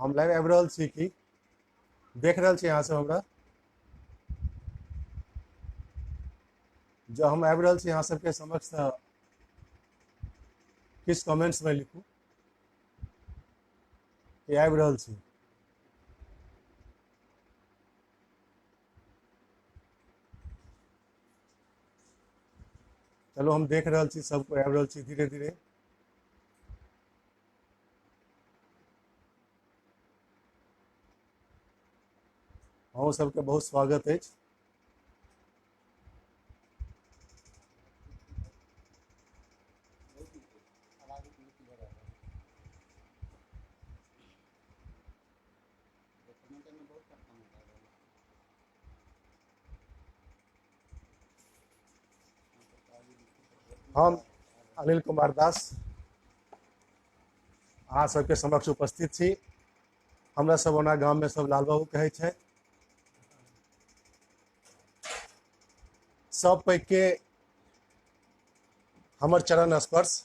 हम लाइव आबि रहल छी कि देख रहल छी अहाँ सब हमरा? जँ हम आबि रहल छी अहाँ सबके समक्ष तऽ किछु कमेंट्स में लिखू कि आबि रहल छी। चलो हम देख रहल छी, सबको आबि रहल छी धीरे धीरे। अहूँ सबके बहुत स्वागत अछि। हम अनिल कुमार दास अहाँ सबके समक्ष उपस्थित छी। हमरा सब ओना गाममे सब लाल बाबू कहै छै। सब पैघके हमर चरण स्पर्श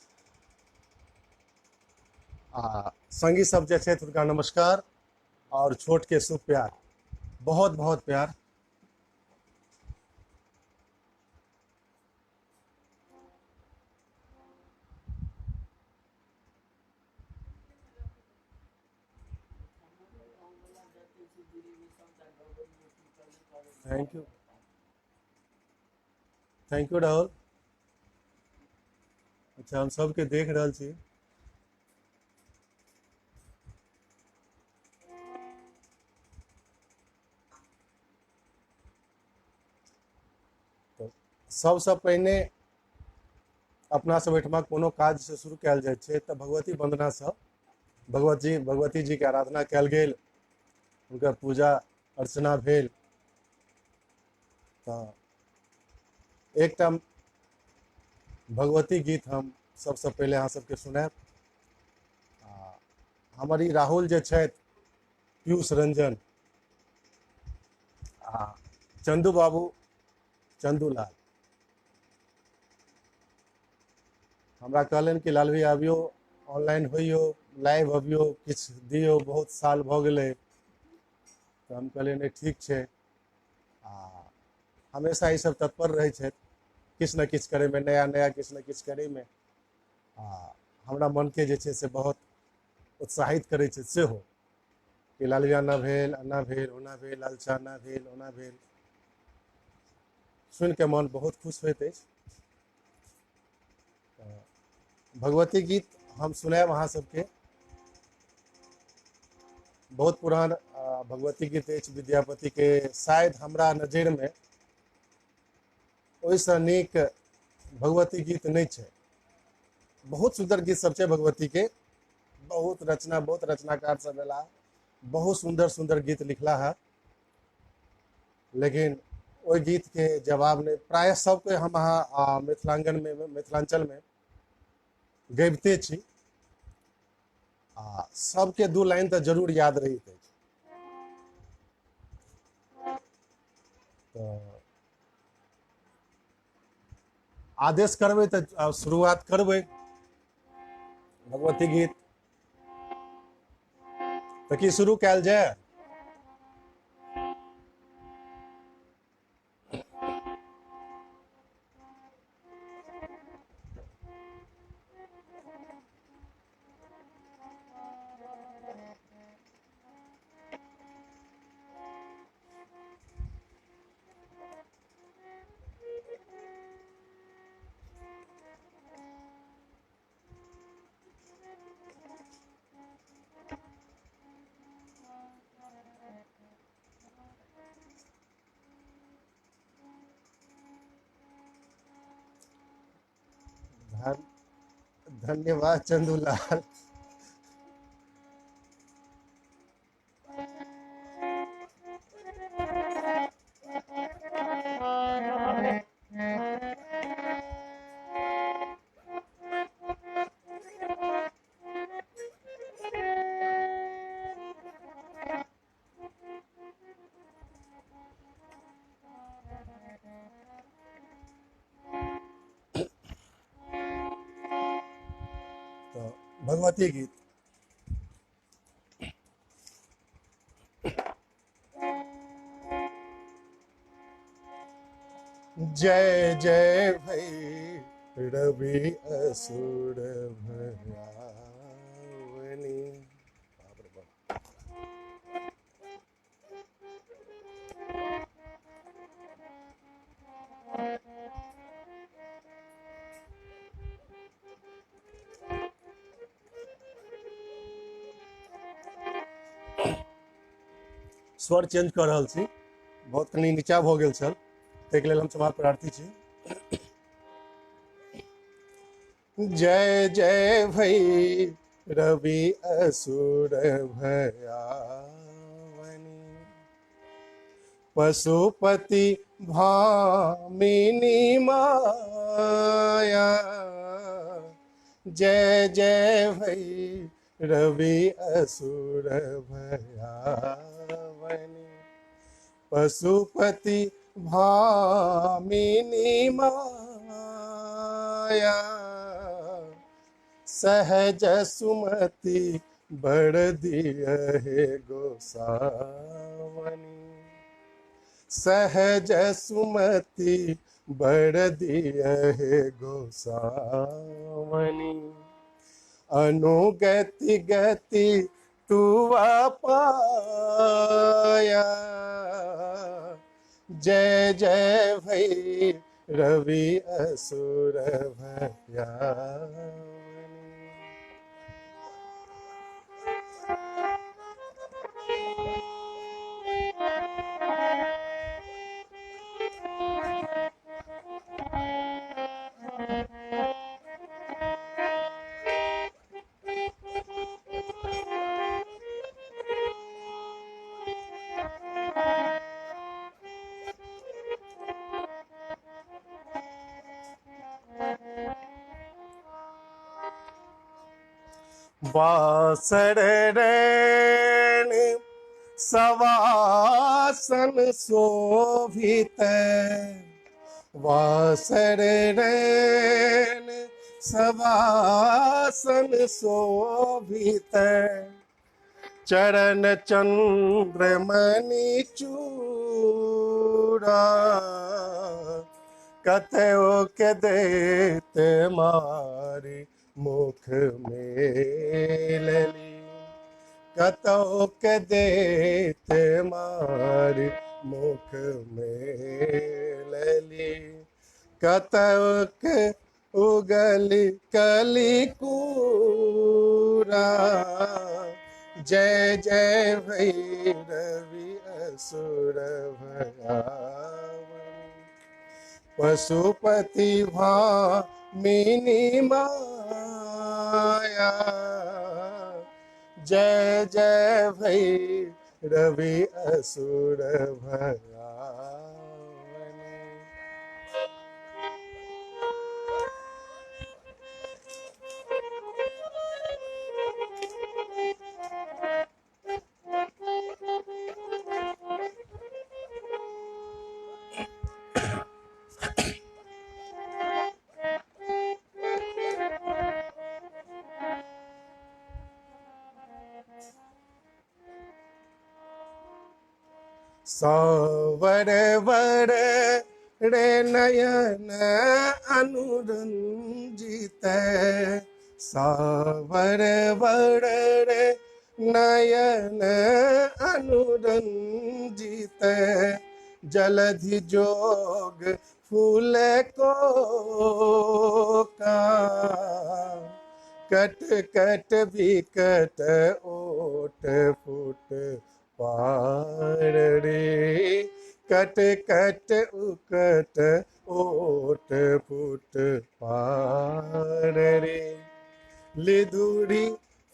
आ संगी सब जे छथि हुनका नमस्कार और छोट के शुभ प्यार, बहुत बहुत प्यार। Thank you, thank you Rahul. अच्छा हम सबके देख रहल छी। तऽ सबसँ पहिने अपना सब एहिठमा कोनो काज से शुरू कयल जाइ छै तऽ भगवती वंदनासँ भगवती जी के आराधना कयल गेल, हुनकर पूजा अर्चना भेल। तऽ एकटा भगवती गीत हम सबसँ पहिले अहाँ सबके सुनायब। हमर ई राहुल जे छथि पीयूष रंजन आ चंदू बाबू चंदू लाल हमरा कहलनि कि लाल भैया अबियौ, ऑनलाइन होइयौ, लाइव अबियौ, किछु दियौ, बहुत साल भऽ गेलै। तऽ हम कहलियै नहि ठीक छै। आ हमेशा ई सब तत्पर रहै छथि किछु ने किछु करैमे, नया नया किछु ने किछु करैमे। आ हमरा मनके जे छै से बहुत उत्साहित करै छै सेहो कि लाल भैया एना भेल, एना भेल, ओना भेल, लालचा एना भेल, ओना भेल। सुनि के मन बहुत खुश होइत अछि। भगवती गीत हम सुनायब अहाँ सबके। बहुत पुरान भगवती गीत अछि विद्यापति के, शायद हमरा नजरिमे ओहिसँ नीक भगवती गीत नहि छै। बहुत सुंदर गीत सब छै भगवती के, बहुत रचना, बहुत रचनाकार सब भेला, बहुत सुंदर सुंदर गीत लिखला है। लेकिन ओहि गीत के जवाब नहि, प्रायः सबके हम अहाँ मिथिलांगन में, मिथिलांचल में गबिते छी आ सबके दू लाइन तऽ जरूर याद रहैत अछि। तऽ आदेश करबै तऽ शुरुआत करबै भगवती गीत। तऽ की शुरू कयल जाय? धन्यवाद चंदूलाल। तो भगवती गीत जय जय भई रवि असुर भयावनी। बाप रे बाप। स्वर चेंज कर रहल छी, बहुत कनी नीचा भ गेल छल, ताहिके लेल हम क्षमा प्रार्थी छी। जय जय भई रवि असुर भयावनी, पशुपति भामिनी माया। जय जय भई रवि असुर भयावनी, पशुपति भामिनी माया। सहज सुमति बड़ दियहे गोसावनी, सहज सुमति बड़ दियहे गोसावनी। अनुगति गति तुआ पाया। जय जय भई रवि असुर भयावनी। बासर रैन सवासन शोभित, वासर रैन सवासन शोभित। चरण चंद्रमणि चूड़ा, कतयो के देत मारी मुख मेलली। कतयो के देत मारी मुख मेलली। कतयो के उगली कली कूरा। जय जय भई रवि असुर भयावनी, पशुपति भामिनी माया। जय जय भई रवि असुर भयावनी। सावर वर रे नयन अनुरंजित, सावर वर रे नयन अनुरंजित। जलधि जोग फूल को का, कट कट विकट ओट फुट पार रे। कट कट उकट ओट फुट पार रे। लिधुरी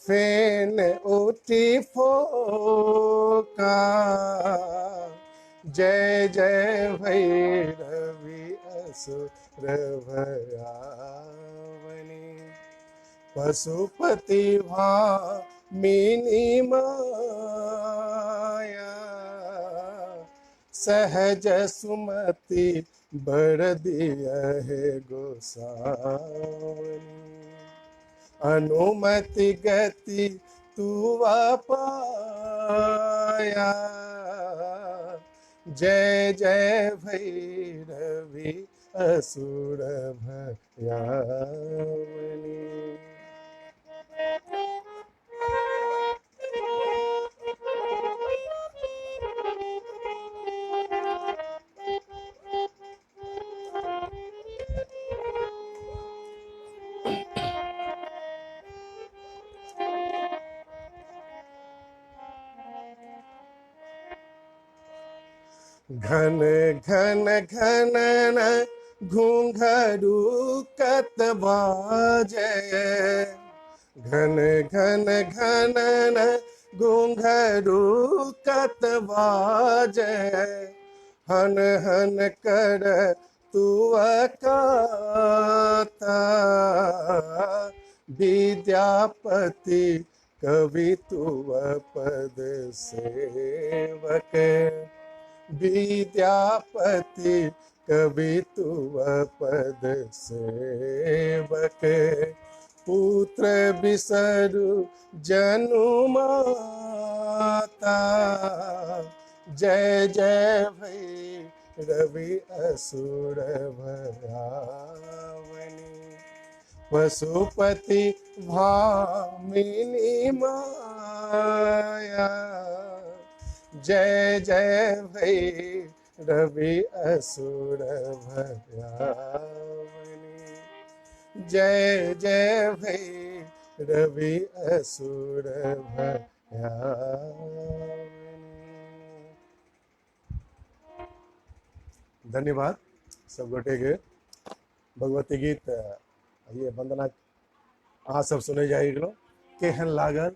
फेन उठी फोका। जय जय भई रवि असुर भयावनी, पशुपति भामिनी माया। सहज सुमति बड़ दियहे गोसावनी, अनुमति गति तुआ पाया। जय जय भैरवी असुर भयावनी। घन घन घनन घूंघरू कत बाजे, घन घन घनन घूंघरू कत बाजे, हन हन कर तुअ काता, विद्यापति कवि तुअ पद सेवक, विद्यापति कवि तुअ पद सेवक, पुत्र बिसरु जनु माता, जय जय भैरवी असुर भयावनी, पशुपति भामिनी माया, जय जय भैरवी असुर भयावनी, जय जय भैरवी असुर भयावनी। धन्यवाद सब गोटे के। भगवती गीत ये वंदना अहाँ सब सुनै जाइ गेलो, केहन लागल?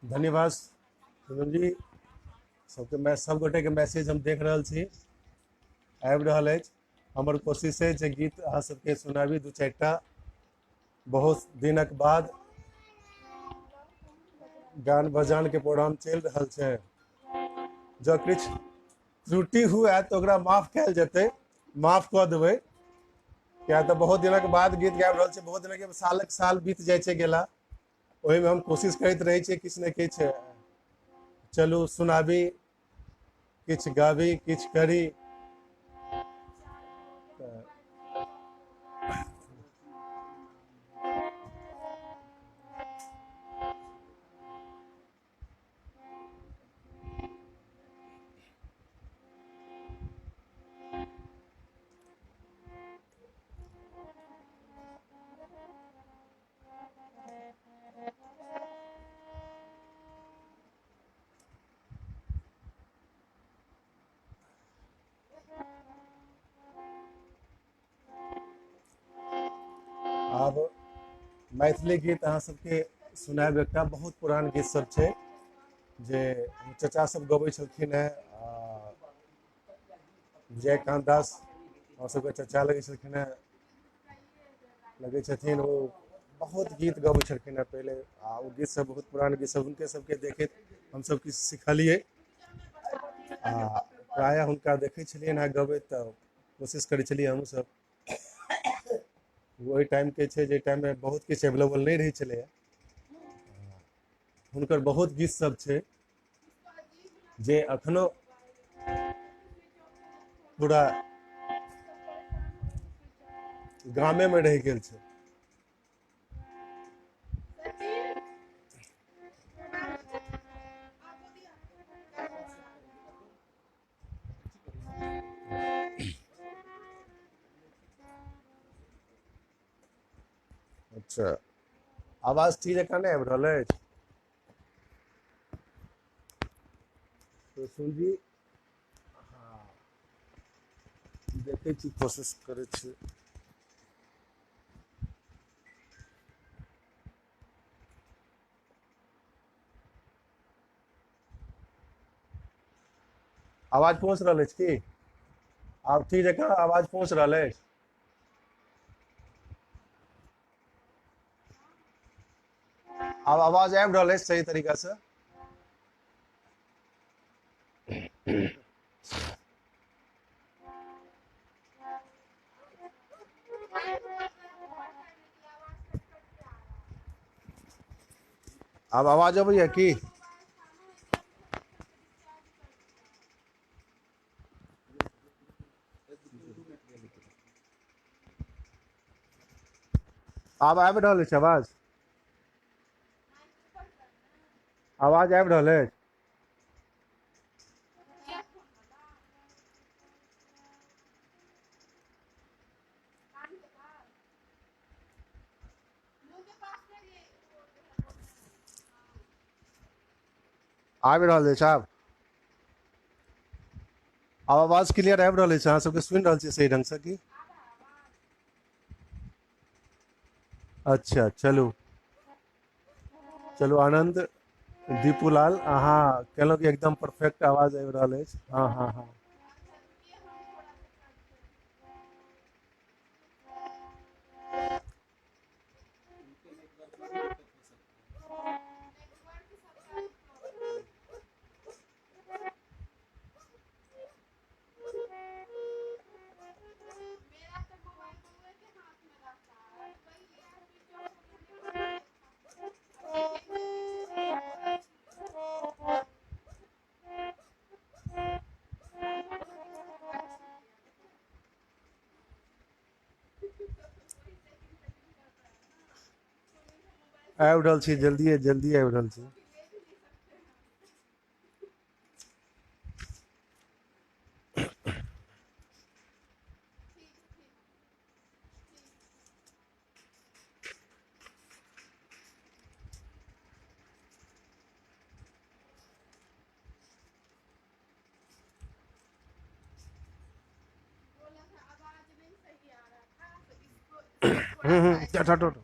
धन्यवाद सुमन जी। सबके सब गोटे के मैसेज हम देख रहल छी, आबि रहल अछि। हमर कोशिश है जे गीत अहाँ सबके सुनाबी दू चारिटा। बहुत दिनक बाद गान बजान के प्रोग्राम चलि रहल छै। जँ किछु त्रुटि हुए तो ओकरा माफ कयल जेतै, माफ कऽ देबै। किया तऽ बहुत दिनक बाद गीत गाबि रहल छै, बहुत दिनक सालक साल बीत जाइ छै गेला, ओहिमे हम कोशिश करैत रहै छियै किछु ने किछु चलू सुनाबी, किछु गाबी, किछु करी। आब मैथिली गीत अहाँ सबके सुनाएब। एकटा बहुत पुरान गीत सब छै जे चचा सब गबै छलखिन हेँ। विजयकांत दास हमर सबके चचा लगै छलखिन हेँ, लगै छथिन। ओ बहुत गीत गबै छलखिन हेँ पहिले, आ ओ गीत सब बहुत पुरान गीत सब, हुनके सबके देखैत हमसब किछु सिखलियै। आ प्रायः हुनका देखै छलियनि हेँ गबैत, तऽ कोशिश करै छलियै हमहूँ सब। ओहि टाइमके छै जाहि टाइममे बहुत किछु अवेलेबल नहि रहै छलैए। हुनकर बहुत गीत सब छै जे अखनो पूरा गामेमे रहि गेल छै। अच्छा, आवाज ठीक जकाँ नहि आबि रहल अछि तो सुन जी। हाँ, देखै छी, कोशिश करै छी। आवाज पहुँच रहल अछि की? आब ठीक जकाँ आवाज पहुँच रहल अछि? अब आवाज आबि रहल अछि सही तरीका से? अब आवाज अबैया की? अब आबि रहल अछि आवाज? आवाज आबि रहल अछि? आबि रहल अछि आब? अब आवाज क्लियर आबि रहल अछि? अहाँ सबके सुनि रहल छियै सही ढंग से की? अच्छा, चलू चलू आनंद दीपूलाल, अहाँ कहलहुँ कि एकदम परफेक्ट आवाज आबि रहल अछि। हाँ हाँ हाँ। आबि रहल छी, जल्दी जल्दी आबि रहल छी। हटो हटो।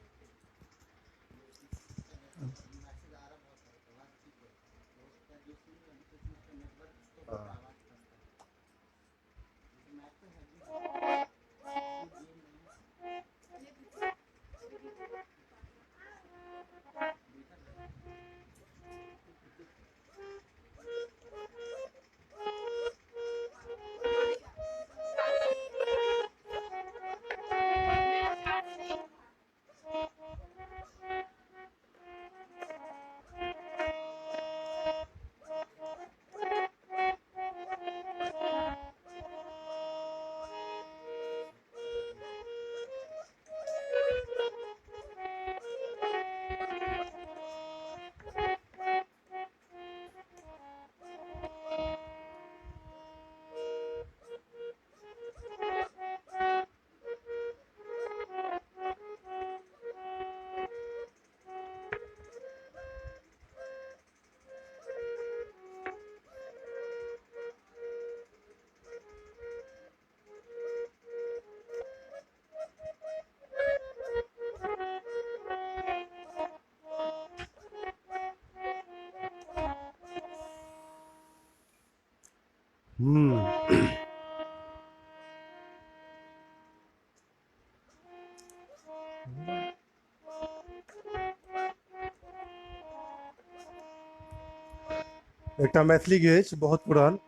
एकटा मैथिली गीत अछि बहुत पुरान,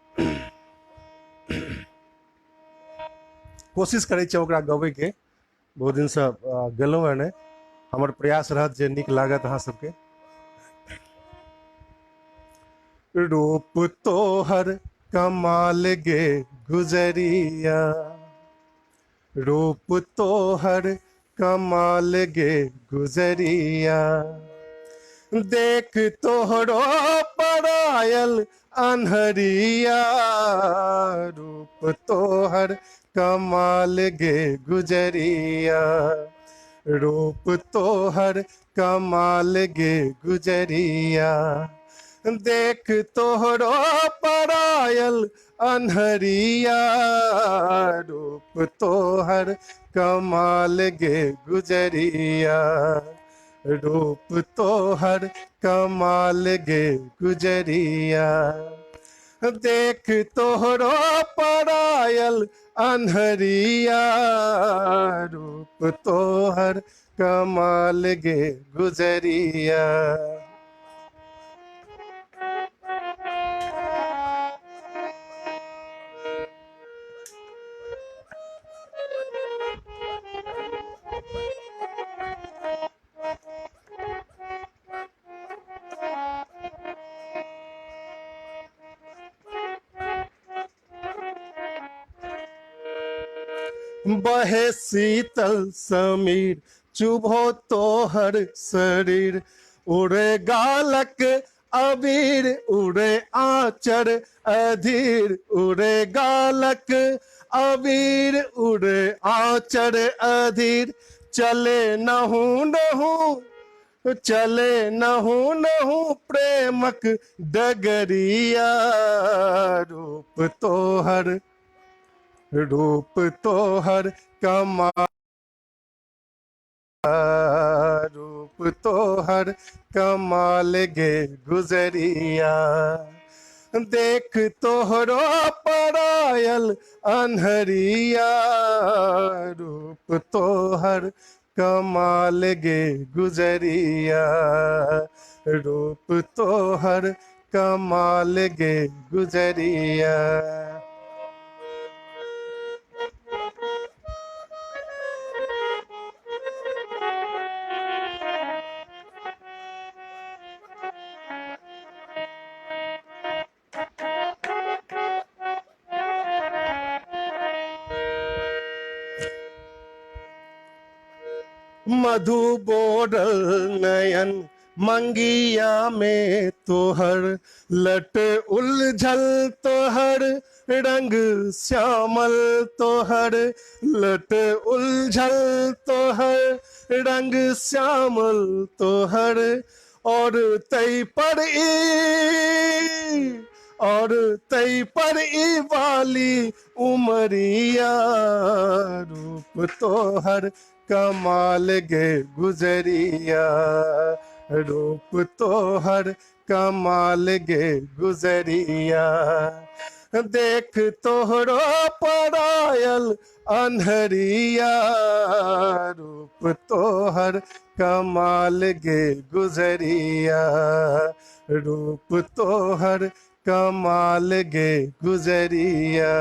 कोशिश करै छियै ओकरा गबैके, बहुत दिनसँ गेलहुँ हँ नहि, हमर प्रयास रहत जे नीक लागत अहाँ सबके। रूप तोहर कमाल गे गुजरिया, रूप तोहर कमाल गे गुजरिया, देख तोहरो परायल अन्हरिया, रूप तोहर कमाल गे गुजरिया, रूप तोहर कमाल गे गुजरिया, देख तोहरो परायल अन्हरिया, रूप तोहर कमाल गे गुजरिया, रूप तोहर कमाल गे गुजरिया, देख तोहरो परायल अन्हरिया, रूप तोहर कमाल गे गुजरिया। बहे शीतल समीर चुभो तोहर शरीर, उड़े गालक अबीर उड़े आचर अधीर, उड़े गालक अबीर उड़े आचर अधीर। चले नहू नहू चले नहू नहू प्रेमक डगरिया, रूप तोहर रूप तोहर कमाल, रूप तोहर कमाल गे गुजरिया। देख तोहरो परायल अन्हरिया, रूप तोहर कमाल गे गुजरिया, रूप तोहर कमाल गे गुजरिया। मधु बोरल नयन मंगिया में तोहर, लट उलझल तोहर रंग श्यामल तोहर, लट उलझल तोहर रंग श्यामल तोहर। और तई पर ई वाली उमरिया, रूप तोहर कमाल गे गुजरिया, रूप तोहर कमाल गे गुजरिया। देख तोहरो परायल अन्हरिया, रूप तोहर कमाल गे गुजरिया, रूप तोहर कमाल गे गुजरिया।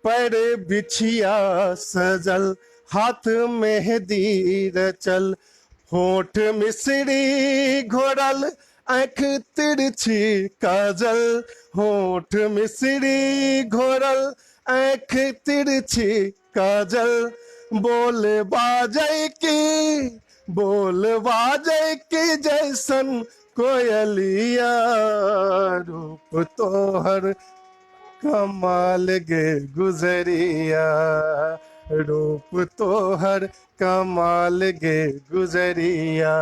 पैर बिछिया सजल हाथ मेहंदी रचल, होठ मिश्री घोरल आँख तिरछी काजल, होठ मिश्री घोरल आँख तिरछी काजल। बोल बाजै की जैसन कोयलिया, रूप तोहर कमाल गे गुजरिया, रूप तोहर कमाल गे गुजरिया।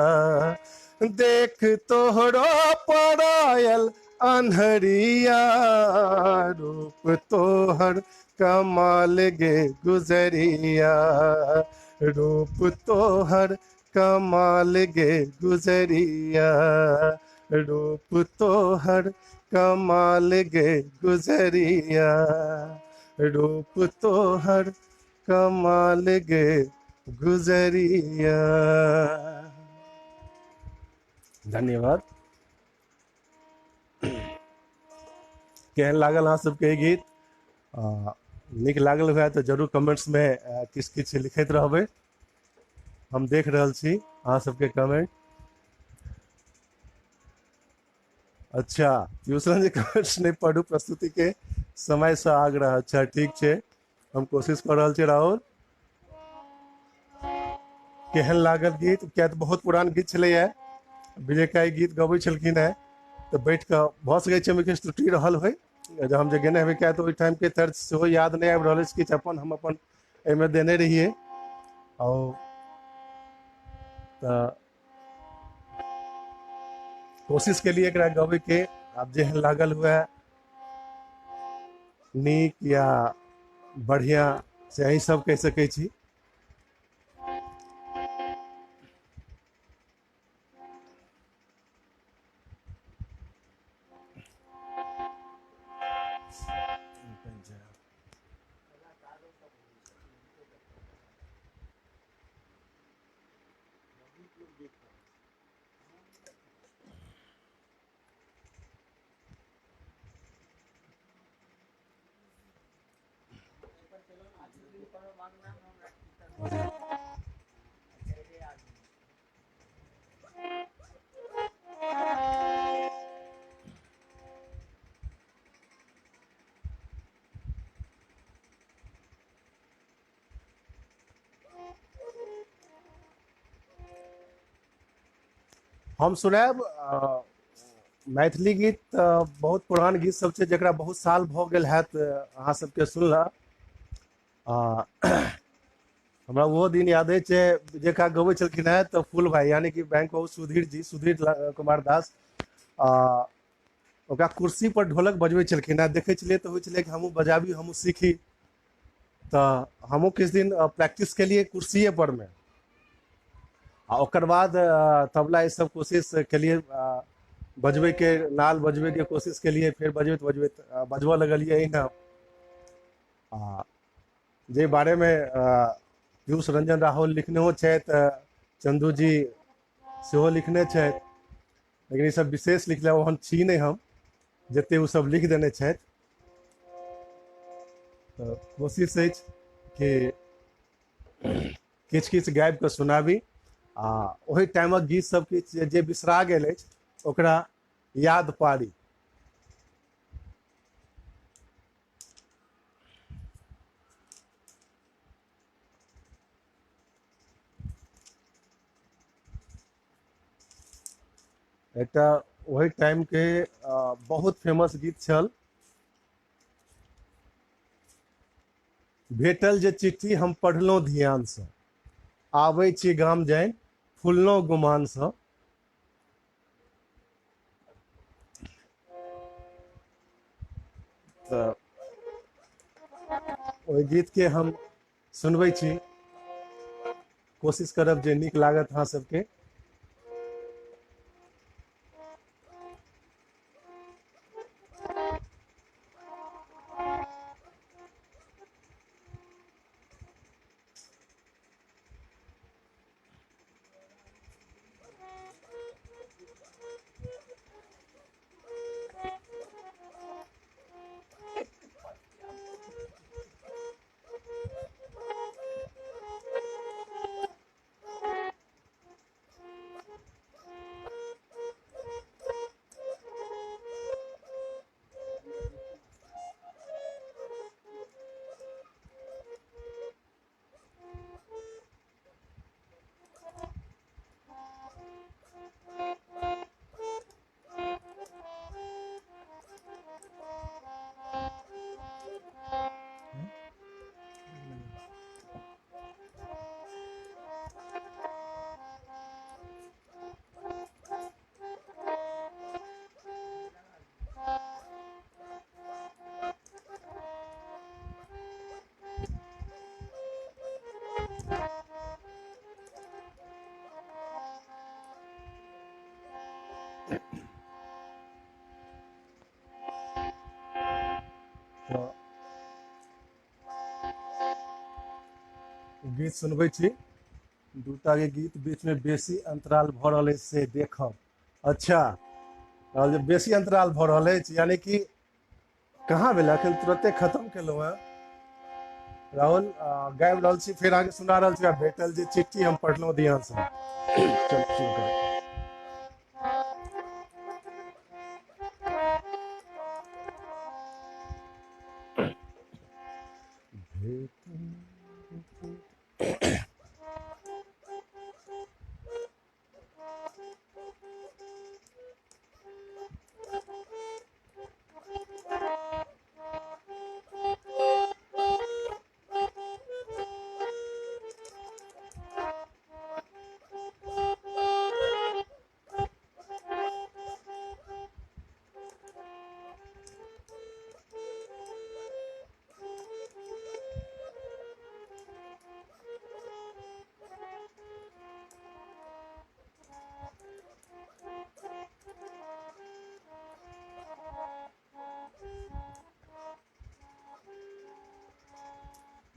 देख तोहरो परायल अन्हरिया, रूप तोहर कमाल गे गुजरिया, रूप तोहर कमाल गे गुजरिया, रूप तोहर कमाल गे गुजरिया, रूप तोहर कमाल गे गुजरिया। धन्यवाद। केहन लागल अहाँ सबके गीत? नीक लागल हुए तो जरूर कमेंट्स में किछ किछ लिखैत रहबै, हम देख रहल छी अहाँ सबके कमेंट। अच्छा, ट्यूशन जे कमेंट्स नहीं पढ़ू, प्रस्तुति के समय से आग्रह। अच्छा ठीक है, हम कोशिश कर रहा छे। राहुल केहन लागल गीत? क्या तो बहुत पुरान गीत छलै है, विजय का गीत गबै छलखिन है, तो बैठ के भ सकै छै मिक्स त्रुटि रहल होय, जब हम जे गेने हेबे क्या तो ओहि टाइम के तर्ज सेहो याद नहीं आबि रहल अछि किछु अपन हम अपन एहिमे देने रहिए। और तऽ कोशिश केलिए एकरा गबै के, आब जेहन लागल हुए नीक या बढ़िया से अहीं सब कहि सकै छी। हम सुनायब मैथिली गीत बहुत पुरान गीत सब छै जकरा बहुत साल भऽ गेल हैत अहाँ सबके सुनला। आ हमरा ओहो दिन याद छै जेकरा गबै छलखिन हेँ तऽ फूल भाई यानी कि बैंक बाबू सुधीर जी, सुधीर कुमार दास, आ ओकरा कुर्सी पर ढोलक बजबै छलखिन हेँ। देखै छलियै तऽ होइ छलै कि हमहूँ बजाबी हमहूँ सीखी, तऽ हमहूँ किछु दिन प्रैक्टिस केलिए कुर्सिए पर में। आ ओकर बाद तबला ई सब कोशिश केलिए बजबै के, नाल बजबै के कोशिश केलिए, फिर बजबैत बजबैत बजबऽ लगलिए एहिना। आ जे बारे में पीयूष रंजन राहुल लिखनेहो छथि, चंदू जी सेहो लिखने छथि, लेकिन ई सब विशेष लिखला ओहन छी नहीं हम जते ओ सब लिख देने छथि। तऽ कोशिश अछि कि किछु किछु गाबि कऽ सुनाबी आ ओहि टाइमक गीत सब किछु जे बिसरा गेल अछि ओकरा याद पारी। एकटा वही टाइम के बहुत फेमस गीत छल, भेटल जे चिट्ठी हम पढ़लहुँ ध्यानसँ, आबै छी गाम जाइन फुललहुँ गुमानसँ। तऽ ओहि गीत के हम सुनबै छी, कोशिश करब जे नीक लागत अहाँ सबके। गीत सुनबै छी, दूटा के गीत बीच में बेसी अंतराल भऽ रहल अछि से देखब। अच्छा, और जे बेसी अंतराल भऽ रहल अछि यानी कि कहाँ भेल एखन तुरते खत्म केलहुँ हेँ। राहुल गाबि रहल छी फिर आगे सुना रहल छी, भेटल जे चिट्ठी हम पढ़लहुँ ध्यानसँ। चल शुरू कर।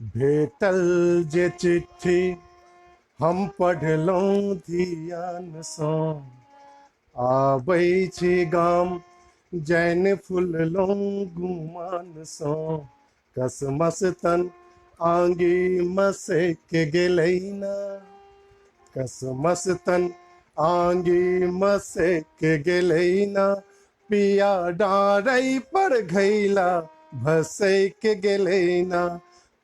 भेटल जे चिट्ठी हम पढ़लहुँ ध्यानसँ, आबै छी गाम जैन फुललहुँ गुमानसँ, कसमस तन आंगी मसैक गेलै ना, कसमस तन आंगी मसैक गेलै ना, पिया डारै पर घैला भसैक गेलै ना,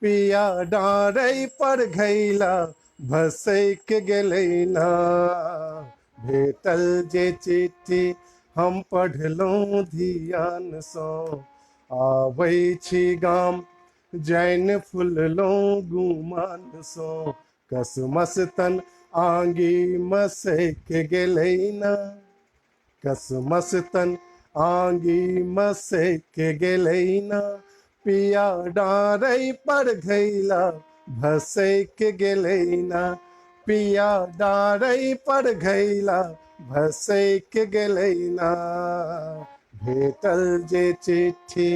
पिया डारै पर घैला भसैक गेलै ना। भेटल जे चिट्ठी हम पढ़लहुँ ध्यानसँ, आबै छी गाम जैन फुललहुँ गुमानसँ, कसमस तन आंगी मसैक गेलै ना, कसमस तन आंगी मसैक गेलै ना, पिया डारै पर घैला भसैक गेलै ना, पिया डारै पर घैला भसैक गेलै ना। भेटल जे चिट्ठी।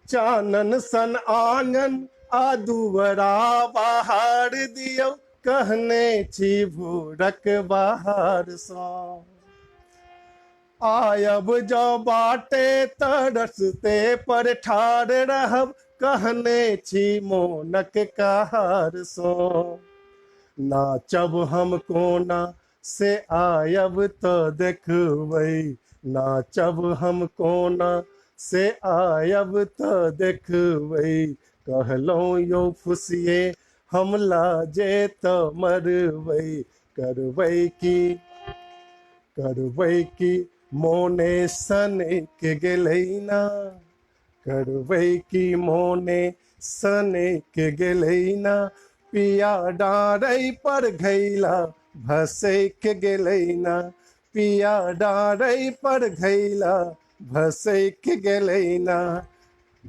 चानन सन आंगन आ दुवरा बहार दियौ, कहने छी भोरक बहारसँ, आयब जँ बाटे तऽ रस्ते पर ठाढ़ रहब, कहने छी मोनक कहारसँ, नाचब हम कोना से आयब तऽ देखबै, नाचब हम कोना से आयब तऽ देखबै, कहलहुँ यौ फुसिए हम लाजे तऽ मरबै, करबै की मोने सनक गेलै ना, करबै की मोने सनक गेलै ना, पिया डारै पर घैला भसैक गेलै ना, पिया डारै पर घैला भसैक गेलै ना।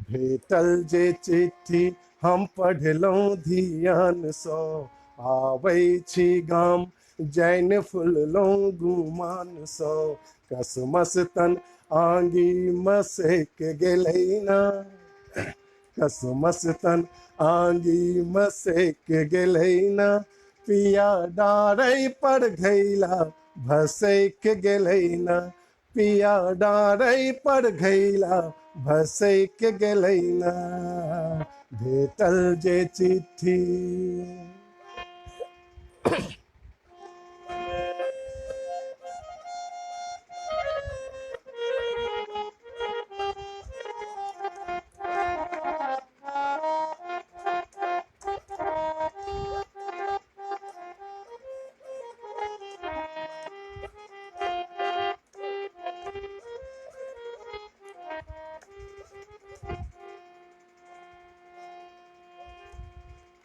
भेटल जे चिट्ठी हम पढ़लहुँ ध्यानसँ, आबै छी गाम जैन फुललहुँ गुमानसँ, कसमस तन आंगी मसैक गेलै ना, कसमस तन आंगी मसैक गेलै ना, पिया डारै पर घैला भसैक गेलै ना, पिया डारै पर घैला भसैक गेलै ना। भेटल जे चिट्ठी।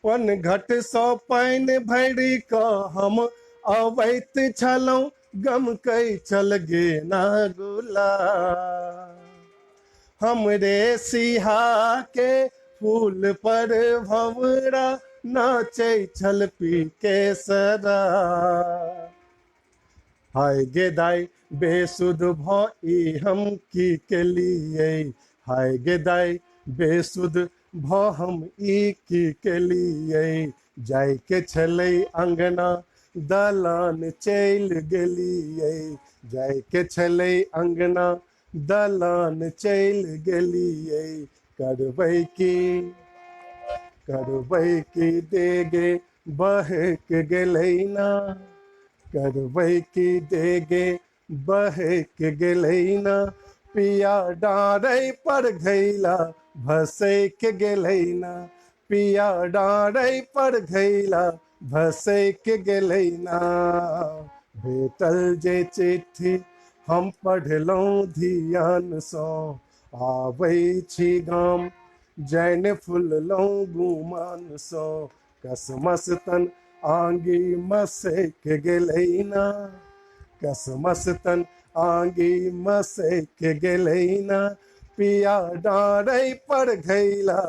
पनघटसँ पानि भरि कऽ हम अबैत छलहुँ, गमकै छल गेना गुलाब, हमरे सिहा के फूल पर भंवरा नाचै छल पी के शराब। हाय गे दाय बेसुध भऽ ई हम की केलियै, हाय गे दाय बेसुध भऽ हम ई की केलियै, जायके छलै अंगना दलान चलि गेलियै, जायके छलै अंगना दलान चलि गेलियै, करबै की देगे बहक गेलै ना, करबै की देगे बहक गेलै ना, पिया डारै पर घैला भसैक गेलै ना, पिया डारै पर घैला भसैक गेलै ना। भेटल जे चिट्ठी हम पढ़लहुँ ध्यानसँ, आबै छी गाम जैन फुललहुँ गुमानसँ, कसमस तन आंगी मसैक गेलै ना, कसमस तन आंगी मसैक गेलैना पिया डाँड़ै पर घैला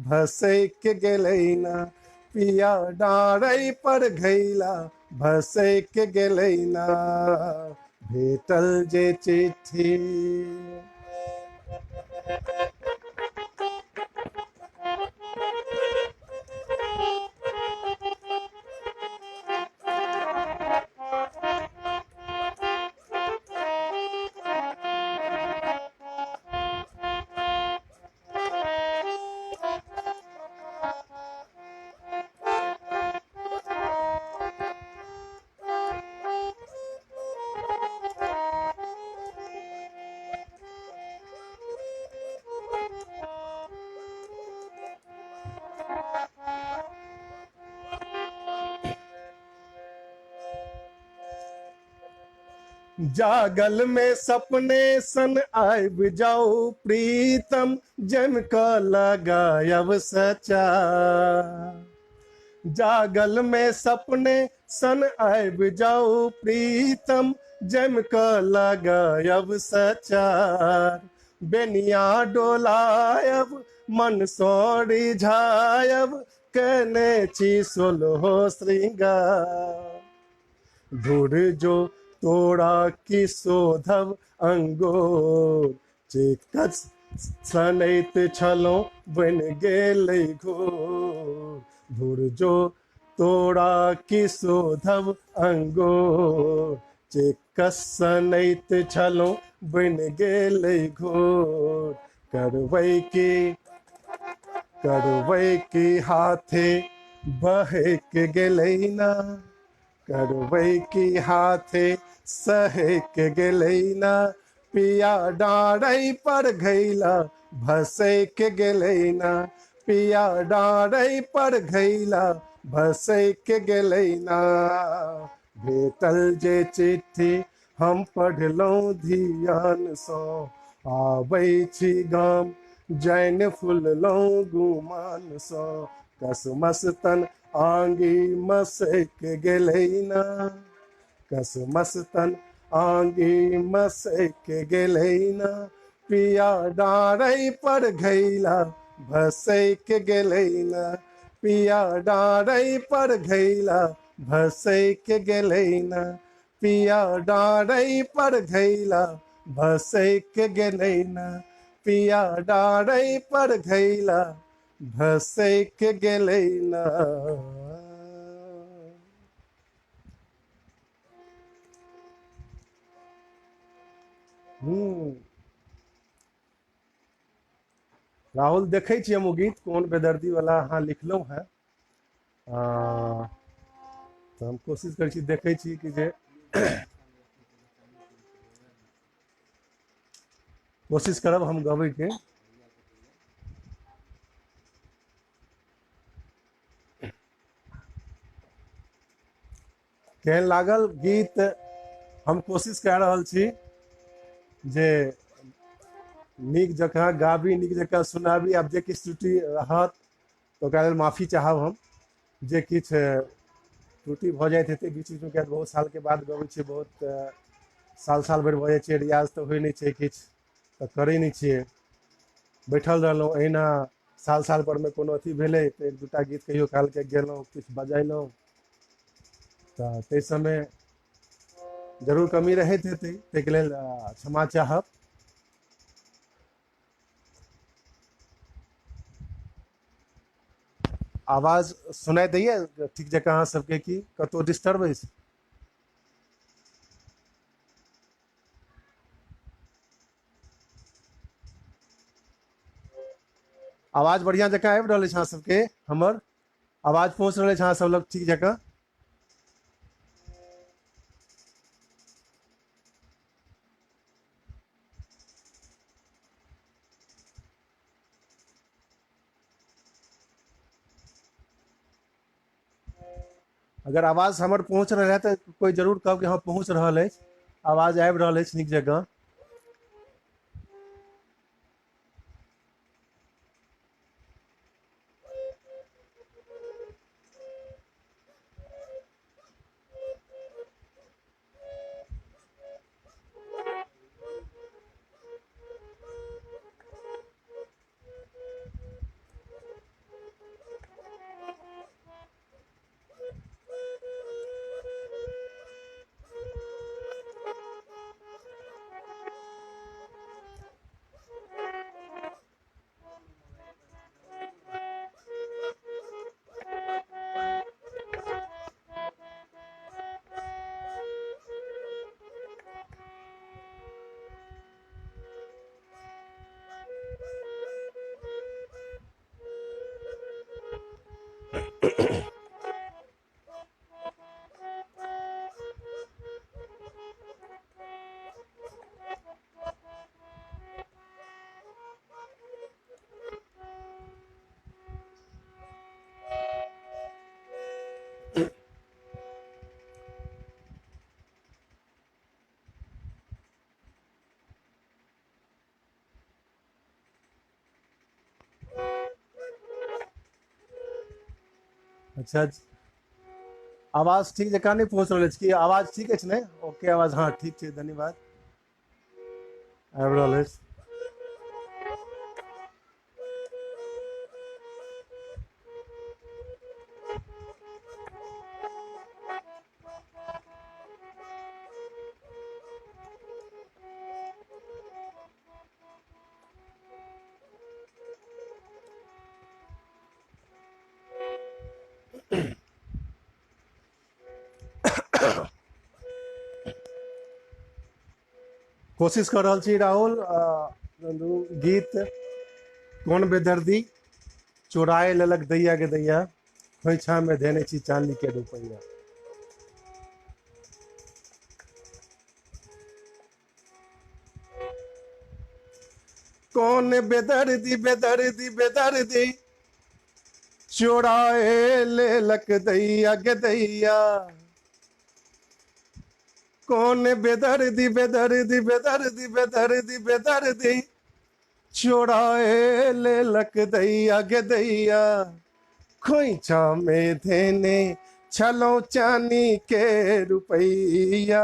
भसैक गेलैना पिया डाँड़ै पर घैला भसैक गेलैना भेटल जे चिट्ठी जागल में सपने सन आबि जाऊ प्रीतम जम क लगायब सचा जागल में सपने सन आबि जाऊ प्रीतम जम क लगायब सचार बेनिया डोलायब मन सौरी झायब कने छी सोलहो श्रृंगार धुर जो तोड़ा की शोधव अंगोर चिकस सनैत छलहुँ बनि गेलै घोर धुर जो तोड़ा की शोधव अंगोर चिकस सनैत छलहुँ बनि गेलै घोर करबै की हाथे बहक गेलैना करबै की हाथे सहक गेलैना पिया डाँड़ै पर घैला भसैक गेलैना पिया डाँड़ै पर घैला भसैक गेलैना भेटल जे चिट्ठी हम पढ़लहुँ धियानसँ आबै छी गाम जैन फुललहुँ गुमानसँ कसमस तन आंगी मसैक गेलैना कसमस तन आंगी मसैक गेलैना पिया डाँड़ै पर घैला भसैक गेलैना पिया डाँड़ै पर घैला भसैक गेलैना पिया डाँड़ै पर घैला भसैक गेलैना पिया डाँड़ै पर घैला भसैक गेलैना राहुल देखै छी हम ओ गीत कोन बेदर्दी वाला अहाँ लिखलहुँ हैं तऽ हम कोशिश करै छी देखै छी कि जे कोशिश करब हम गबैके केहन लागल गीत हम कोशिश कऽ रहल छी जे नीक जकाँ गाबी नीक जकाँ सुनाबी आब जे किछु त्रुटि रहत तऽ ओकरा लेल माफी चाहब हम जे किछु त्रुटि भऽ जाइत हेतै बीच बीचमे किएक बहुत सालके बाद गबै छियै बहुत साल भरि भऽ जाइ छै रियाज तऽ होइ नहि छै किछु तऽ करै नहि छियै बैठल रहलहुँ अहिना साल परमे कोनो अथी भेलै तऽ एक दूटा गीत कहियो कालके गेलहुँ किछु बजेलहुँ तऽ ताहि समय जरूर कमी रहैत हेतै ताहिके लेल क्षमा चाहब आवाज सुनाई दैया ठीक जकाँ अहाँ सबके की कतहु डिस्टर्ब अछि आवाज बढ़िआँ जकाँ आबि रहल अछि अहाँ सबके हमर आवाज पहुँच रहल अछि अहाँ सब लग ठीक जकाँ अगर आवाज हमर पहुँच रहल है तऽ कोइ जरूर कहब कि हाँ पहुँच रहल अछि आवाज आबि रहल अछि नीक जकाँ अच्छा, आवाज ठीक जकाँ नहीं पहुँच रहल अछि कि आवाज ठीक अछि ने? ओके आवाज, हाँ ठीक छै, धन्यवाद। आबि रहल अछि। कोशिश कर रहल छी राहुल, गीत कौन बेदर्दी चुराए लेलक दैया के दैया, खोइछा में धेने छी चांदी के रुपैया। कौन बेदर्दी बेदर्दी बेदर्दी चुराए लेलक दैया के दैया। कौन बेदर्दी बेदर्दी बेदर्दी बेदर्दी बेदर्दी चुराए लेलक दैया के दैया। खोइछा में धेने छलो चांदी के रुपैया।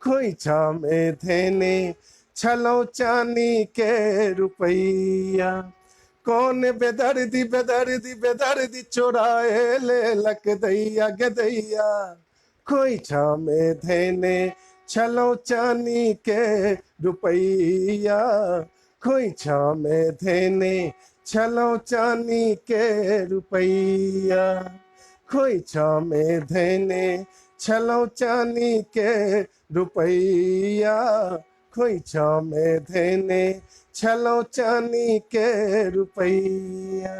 खोइछा में धेने छलो चांदी के रुपैया। कौन बेदर्दी बेदर्दी बेदर्दी चुराए लेलक दैया के दैया। खोइछा में धेने छलो चांदी के रुपैया। खोइछा में धेने छलो चांदी के रुपैया। खोइछा में धेने छलो चांदी के रुपैया। खोइछा में धेने छलो चांदी के रुपैया।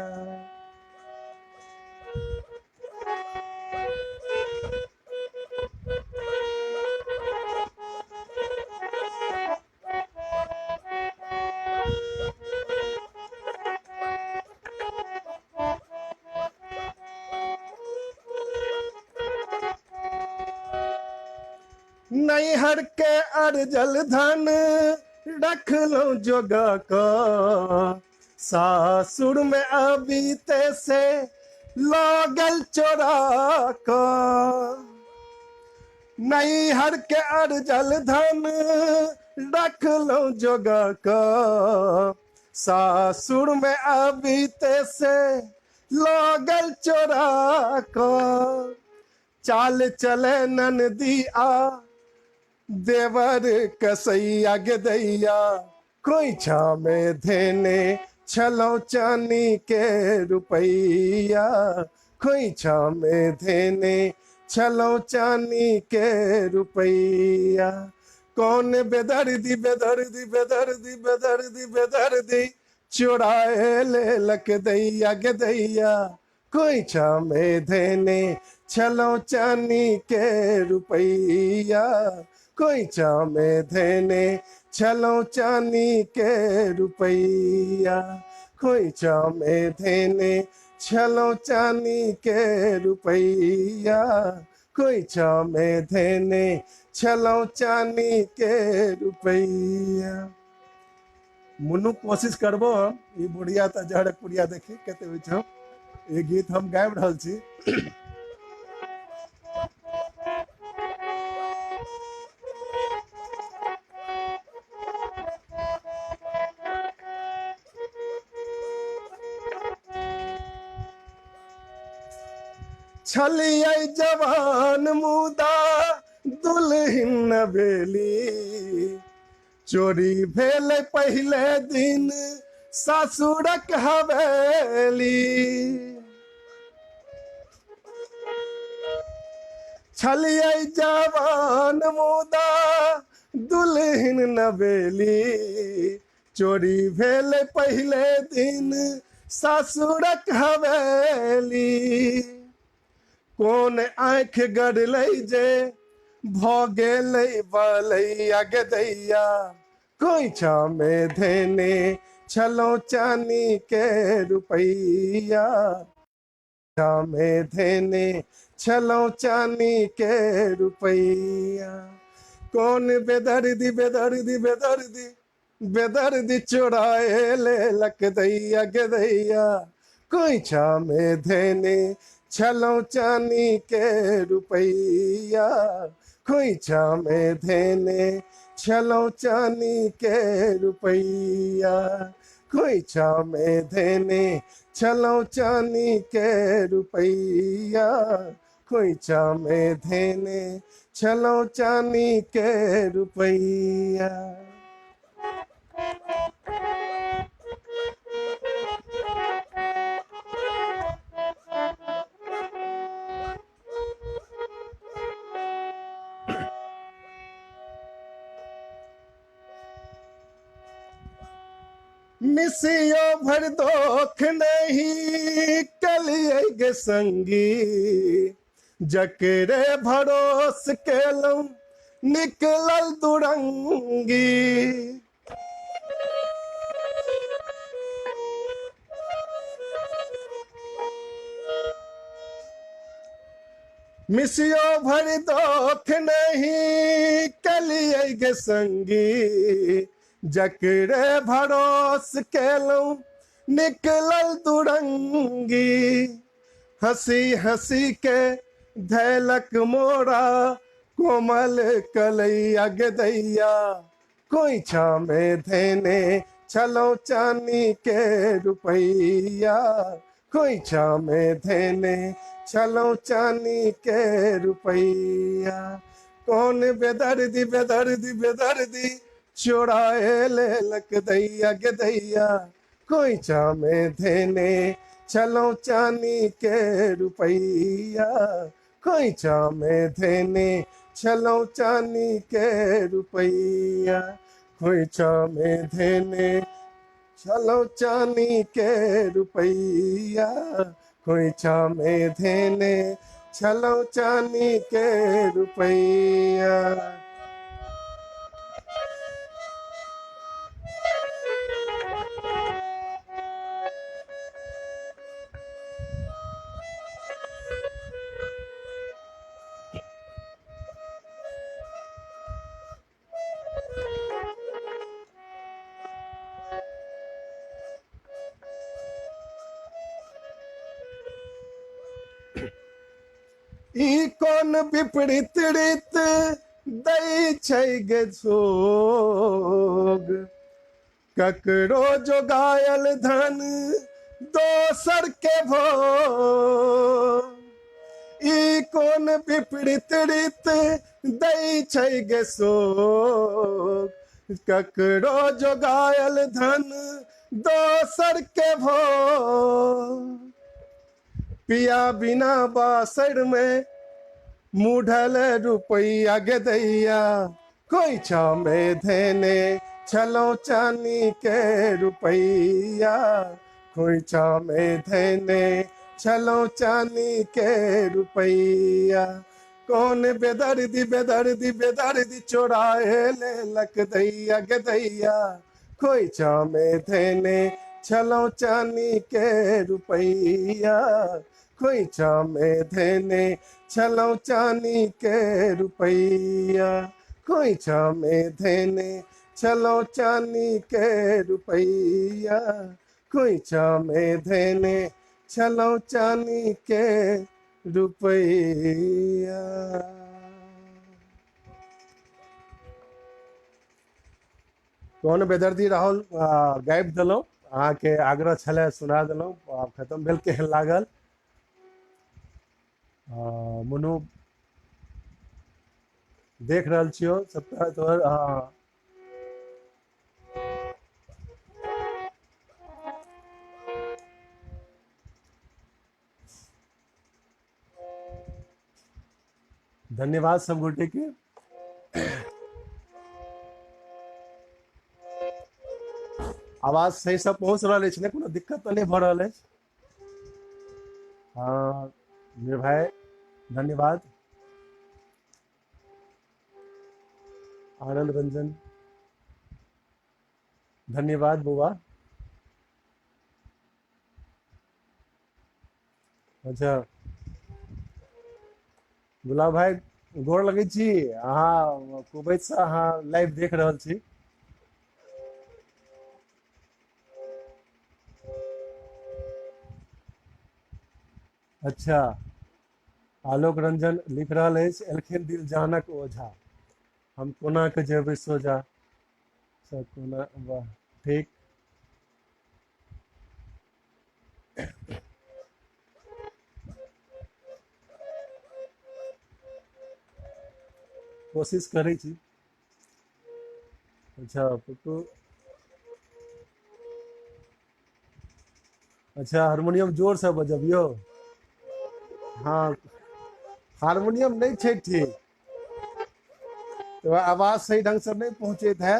नैहर के अर्जल धन रख लो जोगा का। सासुर में अबीते से लागल चोरा का। नैहर के अर्जल धन रख लो जोगा का। सासुर में अबीते से लागल चोरा का। चाल चले ननदी आ देवर कसैया के दैया। खोइछा में धेने छलो चांदी के रुपैया। खोइछा में धेने छलो चांदी के रुपैया। कौन बेदर्दी बेदर्दी बेदर्दी बेदर्दी बेदर्दी चुराए लेलक दैया के दैया। खोइछा में धेने छलो चांदी के रुपैया। खोइछा में धेने छलो चांदी के रुपैया। खोइछा में धेने छलो चांदी के रुपैया। खोइछा में धेने छलो चांदी के रुपैया। मुन्नू कोशिश करबो हम, ई बुढ़िया त जहरक पुड़िया देखी कते होइ छै। ये गीत हम गाबि रहल छी। छलियै जवान मुदा दुल्हिन न भेली। चोरी भेल पहले दिन सासुरक हवेली। छलियै जवान मुदा दुल्हिन न भेली। चोरी भेल पहले दिन सासुरक हवेली कोन आँख गड़लै जे भ गेलै बलैया गे दैया खोइछा में धेने छलौ चानी के रुपैया में धेने छलौ चानी के रुपैया कौन बेदर्दी बेदर्दी बेदर्दी बेदर्दी चुराए ले लक दैया गे दैया खोइछा में धेने छलौ चानी के रुपैया खोइछा में धेने छलौ चानी के रुपैया खोइछा में धेने छलौ चानी के रुपैया खोइछा में धेने छलौ चानी के रुपैया। मिसियो भर दोख नहीं कलिए संगी जकरे भरोस केलौं निकलल दुरंगी मिसियो भर दोख नहीं कलिए संगी जकरे भरोस केलौं निकलल दुरंगी हंसी हंसी के धैलक मोरा कोमल कलैया गे दैया खोइछा में धेने छलौ चानी के रुपैया खोइछा में धेने छलौ चानी के रुपैया कौन बेदर्दी बेदर्दी बेदर्दी चुराए ले लक दैया गे दैया खोइछा में धेने छलौ चानी के रुपैया खोइछा में धेने छलौ चानी के रुपैया खोइछा में धेने छलौ चानी के रुपैया खोइछा में धेने छलौ चानी के रुपैया। ई कोन विपरीत रीत दै छै गे जोग ककरो जोगायल धन दोसर के भोग ई कोन विपरीत रीत दै छै गे सोग ककरो जोगायल धन दोसर के भोग पिया बिना बासर में मुढ़ल रुपैया गे दैया खोइछा में धेने छलौ चानी के रुपैया खोइछा में धेने छलौ चानी के रुपैया कौन बेदर्दी बेदर्दी बेदर्दी चुराए ले लक दैया गे दैया खोइछा में धेने छलौ चानी के रुपैया खोइछा में धेने छलौ चानी के रुपैया खोइछा में धेने छलौ चानी के रुपैया खोइछा में धेने छलौ चानी के रुपैया। कौन बेदर्दी राहुल गाबि देलहुँ अहाँके आग्रह छलै सुना देलहुँ खत्म भेल केहन लागल मुनु देख रहल छियौ सबटा तोहर धन्यवाद सब गोटे के आवाज सही से पहुंच रहा है ने, कोनो दिक्कत तो नहीं भ रहा है? हाँ मेरे भाई, धन्यवाद। आनंद रंजन, धन्यवाद बुआ। अच्छा गुलाब भाई, गोर लगे छी। अहाँ कुवैत से अहाँ लाइव देख रहल छी। अच्छा, आलोक रंजन लिख रहल अछि, एलखिन दिल जानक ओझा, हम कोना के जेबै सोझा। से कोना, वाह, ठीक। कोशिश करै छी। अच्छा पुप्पू, अच्छा हारमोनियम जोर से बजबियौ। हाँ, हारमोनियम नहीं छै ठीक, तो आवाज सही ढंग से नहीं पहुंचैत है,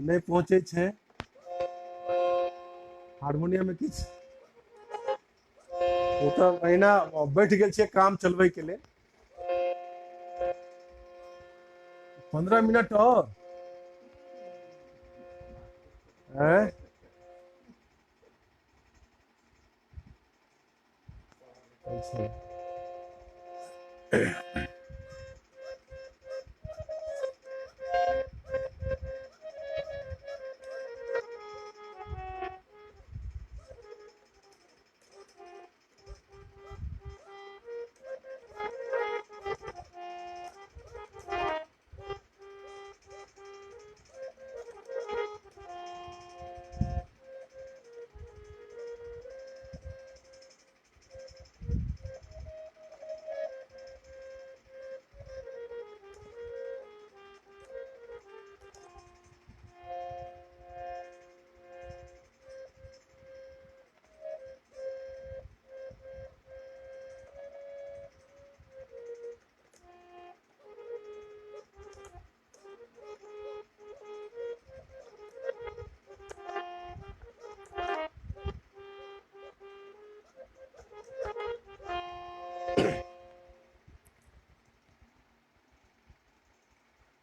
नहीं पहुंचे छै। हारमोनियम में किछ, वो तो अहिना बैठ गेल छै काम चलबै के लिए। 15 मिनट और हैं? अच्छा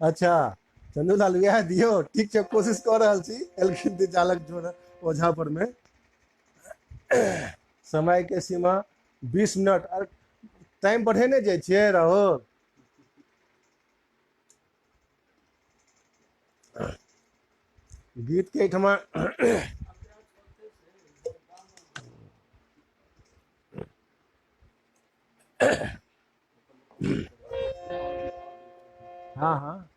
अच्छा, चंदूलाल यह दियो, ठीक छै, कोशिश कर रहल छी एलखिन दिल जानक ओझा पर में। समय के सीमा 20 मिनट, और टाइम बढ़ेने जाइ छियै राहुल। गीत के एहिठमा हाँ हाँ,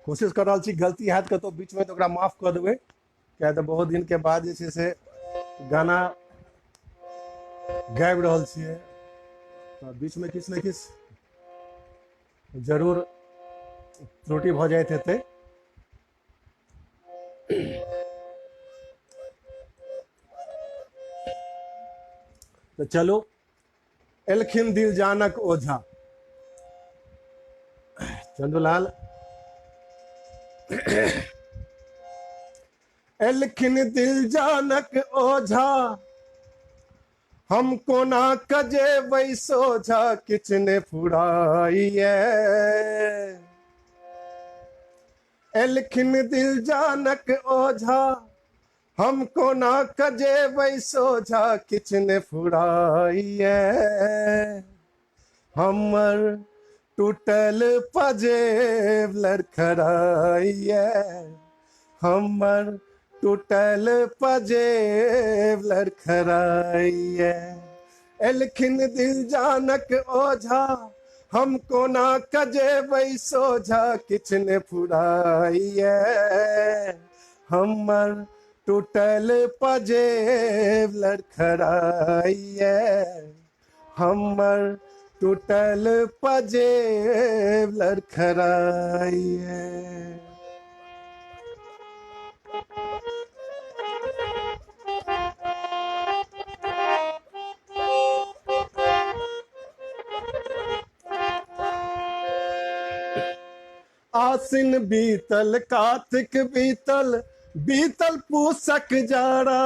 कोशिश कर रहल छी, गलती हैत कतौ बीच में तो ओकरा माफ कऽ देबै, किया तऽ बहुत दिन के बाद जे छै से गाना गाबि रहल छियै, तऽ बीच में किछु ने किछु जरूर त्रुटि भऽ जाइत हेतै। तो चलो, एलखिन दिल जानक ओझा, चंदूलाल। एलखिन दिल जानक ओझा, हम कोना कजेबै सोझा, किछ ने फुराइए। एलखिन दिल जानक ओझा, हम कोना कजेबै सोझा, किछ ने फुराइए। हमर टूटल पजेब लड़खड़ाइए, हमर टूटल पजेब लड़खड़ाइए। एलखिन दिल जानक ओझा, हम कोना कजेबै सोझा, किछ ने फुराइए। हमर टूटल पजेब लड़खड़ाइए, हमर टूटल पजेब लड़खड़ाइए। आसिन बीतल कार्तिक बीतल, बीतल पूसक जाड़ा।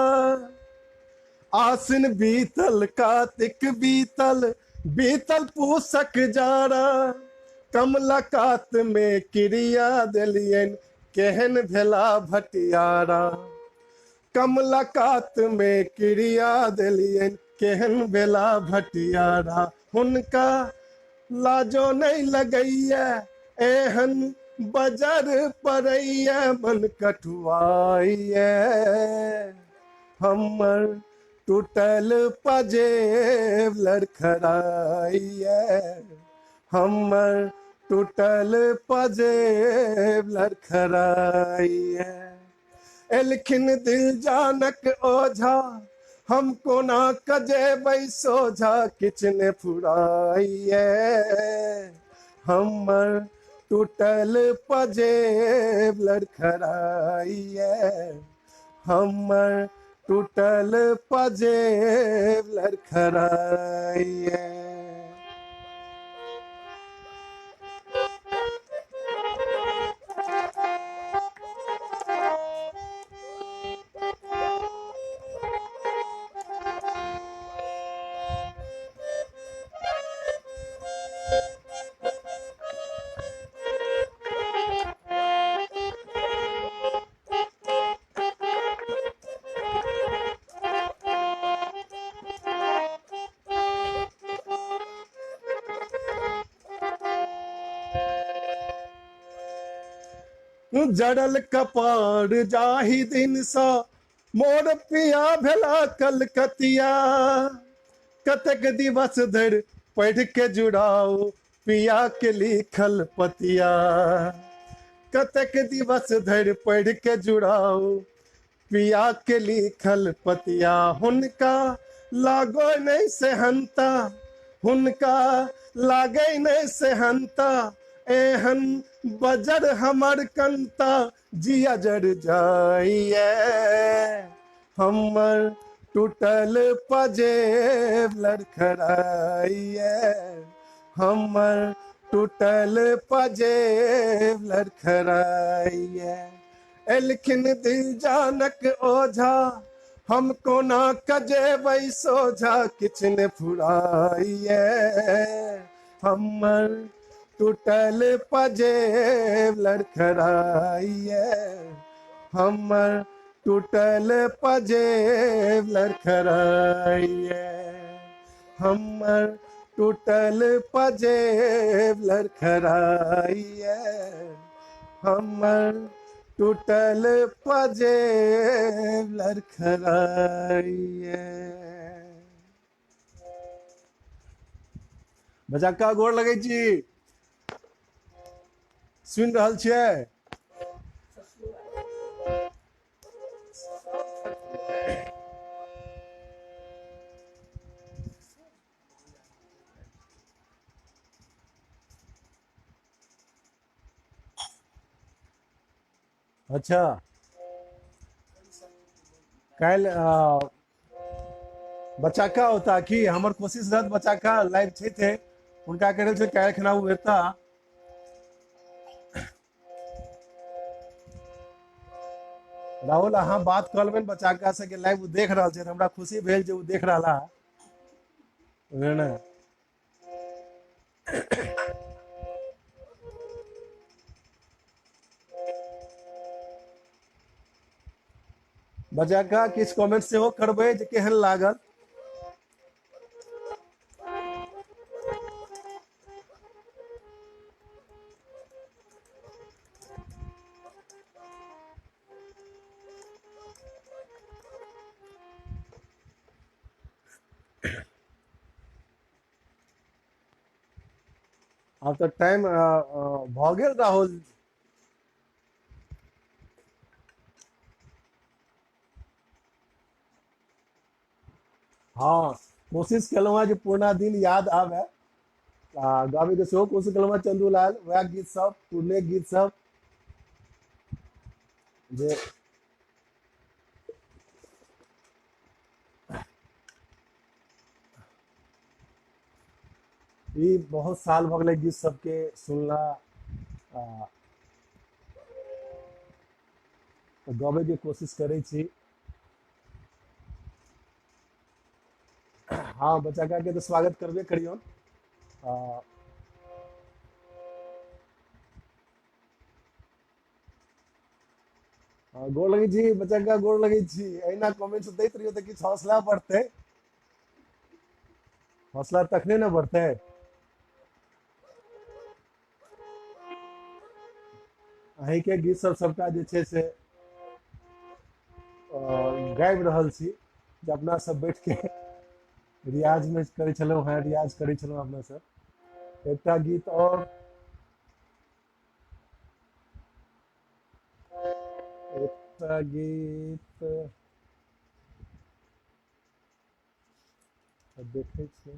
आसिन बीतल कार्तिक बीतल, बीतल पूसक जाड़ा। कमलकात में क्रिया देलियन, केहन भेला भटियारा। कमलकात में क्रिया देलियन, केहन भेला भटियारा। हुनका लाजो नहीं लगैया, एहन बजर पड़ैया मन कठुआइए। हमर टूटल पजेब लड़खड़ाइए। हमर टूटल पजेब लड़खड़ाइए। एलखिन दिल जानक ओझा, हम कोना कजेबै सोझा, किछ ने फुराइए। हमर टूटल पजेब लड़खड़ाइए। हमर टूटल पजेब लड़खड़ाइए। जड़ल कपार जाहि दिन सा, मोर पिया भेला कलकतिया। कतक दिवस धरि पढ़ के जुड़ाओ, पिया के लिखल पतिया। कतक दिवस धरि पढ़ के जुड़ाओ, पिया के लिखल पतिया। हुनका लागो नहीं सेहनता, हुनका लागे नहीं सेहनता, एहन बजर हमर कंता, जिया जर जाइए। हमर टूटल पजेब लड़खड़ाइए। हमर टूटल पजेब लड़खड़ाइए। एलखिन दिल जानक ओझा, हम कोना कजेबै सोझा, किछ ने फुराइए। हमर टूटल पजेब लड़खड़ाइए। हमर टूटल पजेब लड़खड़ाइए। हमर टूटल पजेब लड़खड़ाइए। हमर टूटल पजेब लड़खड़ाइए। बजक्का गोर लगै छी, सुनि रहल छियै? अच्छा, काल्हि बच्चा का होता कि हमर कोशिश रहत बच्चा का लाइव छै हुनका कहल छै काल्हि खना ओ एता। राहुल अहाँ बात कऽ लेबै बच्चा का से लाइव देख रहल छै, हमरा खुशी भेल जे ओ देख रहला ने। बच्चा का किछु कमेंट सेहो करबै जे केहन लागल। अब तो टाइम भ गेल राहुल। हाँ, कोशिश केलहुँ हँ जे पूरा दिन याद आवे। गावे के सेहो कोशिश कलमा चंदूलाल वएह गीत सब पुरने गीत सब जे ई बहुत साल भ गेलै गीत सबके सुनला आ, तऽ गावे के कोशिश करै छी। हाँ बच्चा के तो स्वागत करबे करियौन। आ, गोर लगै छी बच्चा का गोर लगै छी अहिना कमेंट दैत रहियो तऽ किछु हौसला बढ़तै। हौसला तखने ने बढ़तै। अहींके गीत सब सबटा जे छै से गाबि रहल छी जे अपना सब बैठ के रियाज में करै छलहुँ हेँ रियाज करै छलहुँ अपना सब एकटा गीत और एकटा गीत देखै छियै।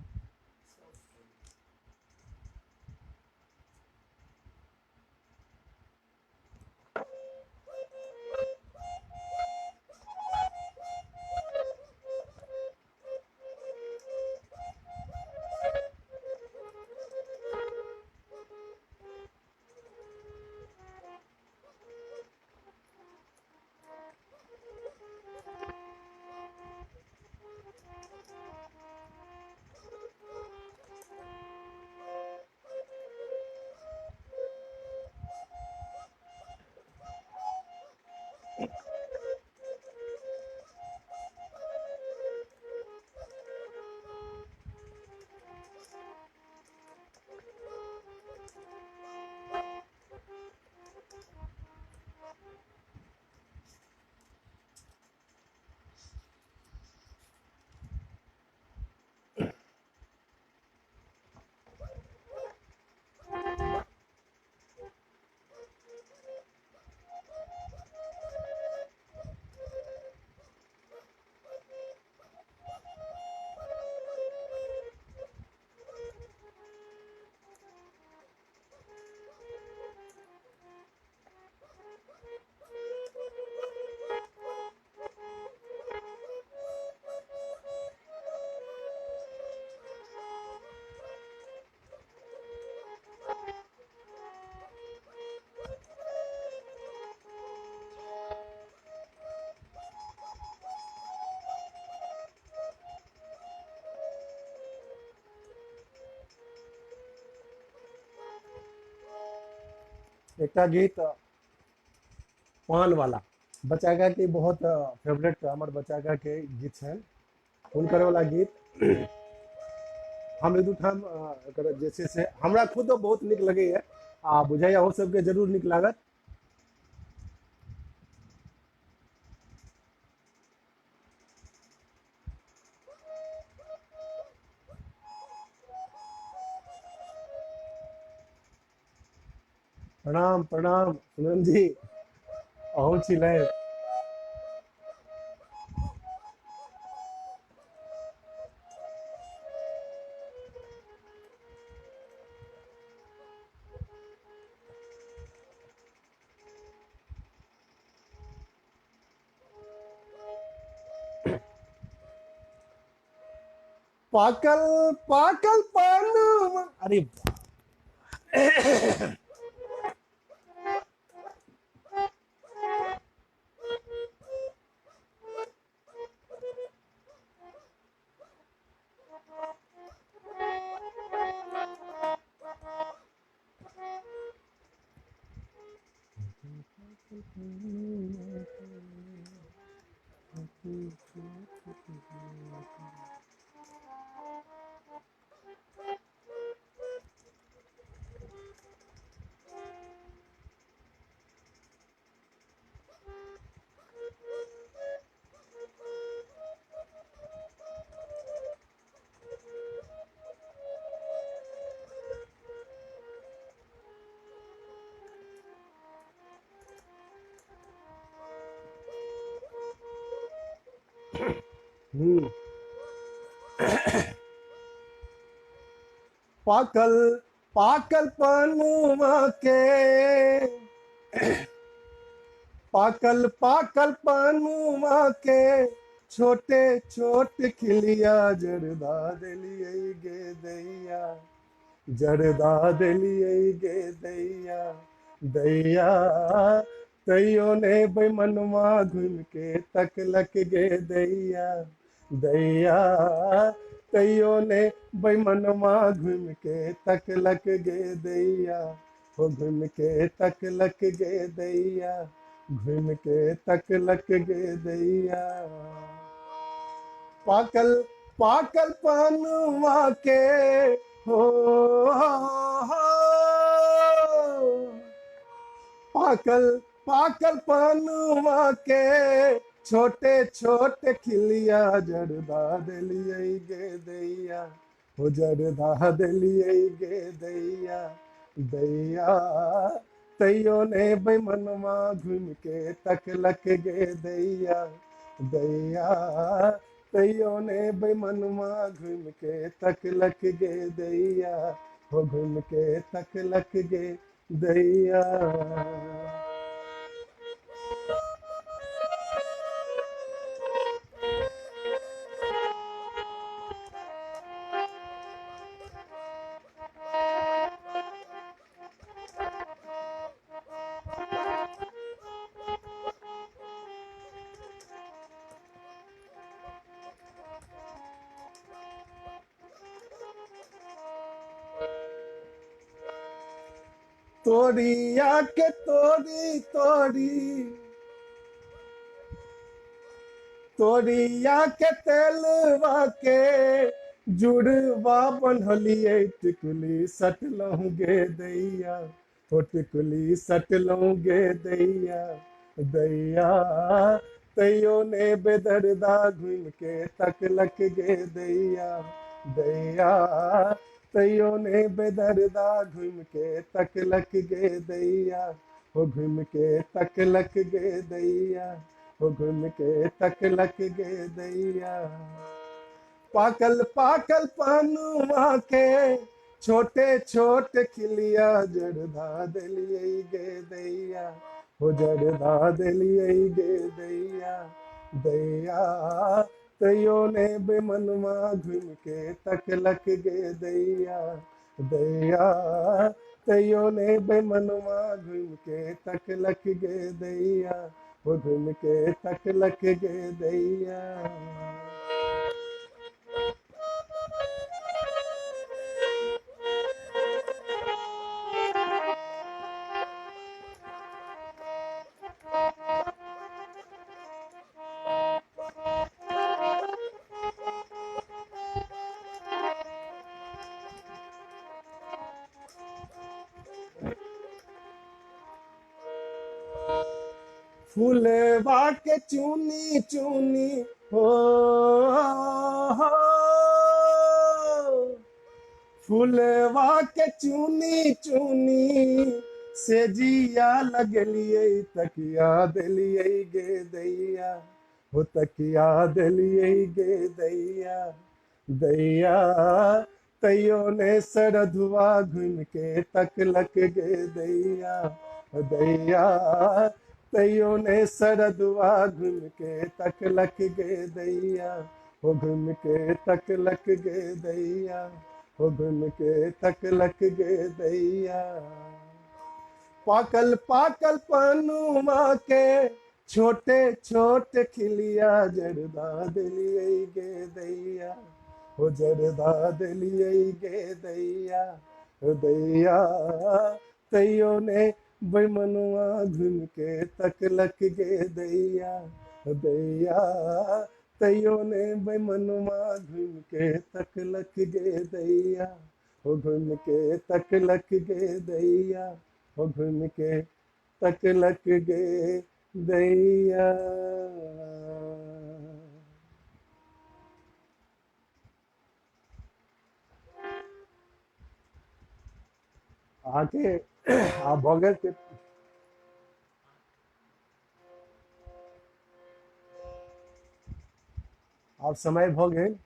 एकटा गीत पान वाला बच्चा के बहुत फेवरेट हमर बच्चा के गीत छनि हुनकर वाला गीत हम एक दू ठाम एकर जे छै से हमरा खुद बहुत नीक लगैए आ बुझाइया अहूँ सबके जरूर नीक लागत। प्रणाम प्रणाम सुमन जी अहूँ छी लाइव। पाकल पाकल पान अरे हम्म पाकल पाकल पनुआ के, पाकल पाकल पनुआ के, छोटे छोटे खिलिया जरदा दिलिए गे दैया, जरदा दिलिए गे दैया, दैया तैयो ने बैमनवा घूम के तकलक गे दैया, दैया तैयो ने बैमनवा घूम के तकलक गे दैया, हो घूम के तकलक गे दैया, घूम के तकलक गे दैया। पाकल पाकल पनुआ के, हो पाकल पाकल पनुआ के, छोटे छोटे खिलिया जरदा दिलिए गे दैया, हो जरदा दिलिए गे दैया, दैया तैयो ने बैमनवा घूम के तकलक गे दैया, दैया तैयो ने बैमनवा घूम के तकलक गे दैया, हो घूम के तकलक गे दैया। तोरिया के तोरी तोरी, तोरिया के तेलवा के, जुड़वा बन्हलिए टिकुली सटलहु गे दैया, हो टिकुली सटलहु गे दैया, दैया तैयो ने बेदर्दा घूम के तकलक गे दैया, दैया तैयो ने बेदर्दा घूम के तकलक गे दैया, हो घूम के तकलक गे दैया, हो घूम के तकलक गे दैया। पाकल पाकल पनुआ के, छोटे छोटे खिलिया जरदा दिलिए गे दैया, हो जरदा दिलिए गे दैया, दैया तैयो ने बैमनवा घूम के तकलक गे दैया, दैया तैयो ने बैमनवा घूम के तकलक गे दैया, हो घूम के तकलक गे दैया। फूलवा के चुनी चुनी, हो फूलवा के चुनी चुनी, से जिया लगलिए तकिया दिलिए गे दैया, हो तकिया दिलिए गे दैया, दैया तैयो ने सरधुआ घूम के तकलक गे दैया, दैया तैयो ने सरधुआ घूम के तकलक गे दैया, हो घूम के तकलक गे दैया, हो घूम के तकलक गे दैया। पाकल पाकल पनुआ के, छोटे छोटे खिलिया जरदा दिलिए गे दैया, हो जरदा दिलिए गे दैया, हो दैया तैयो ने बैमनवा घूम के तकलक गे दैया, दैया तैयो ने बैमनवा घूम के तकलक गे दैया, हो घूम के तकलक गे दैया, हो घूम के तकलक गे दैया। आके आप भगत के आप समय भ गेल।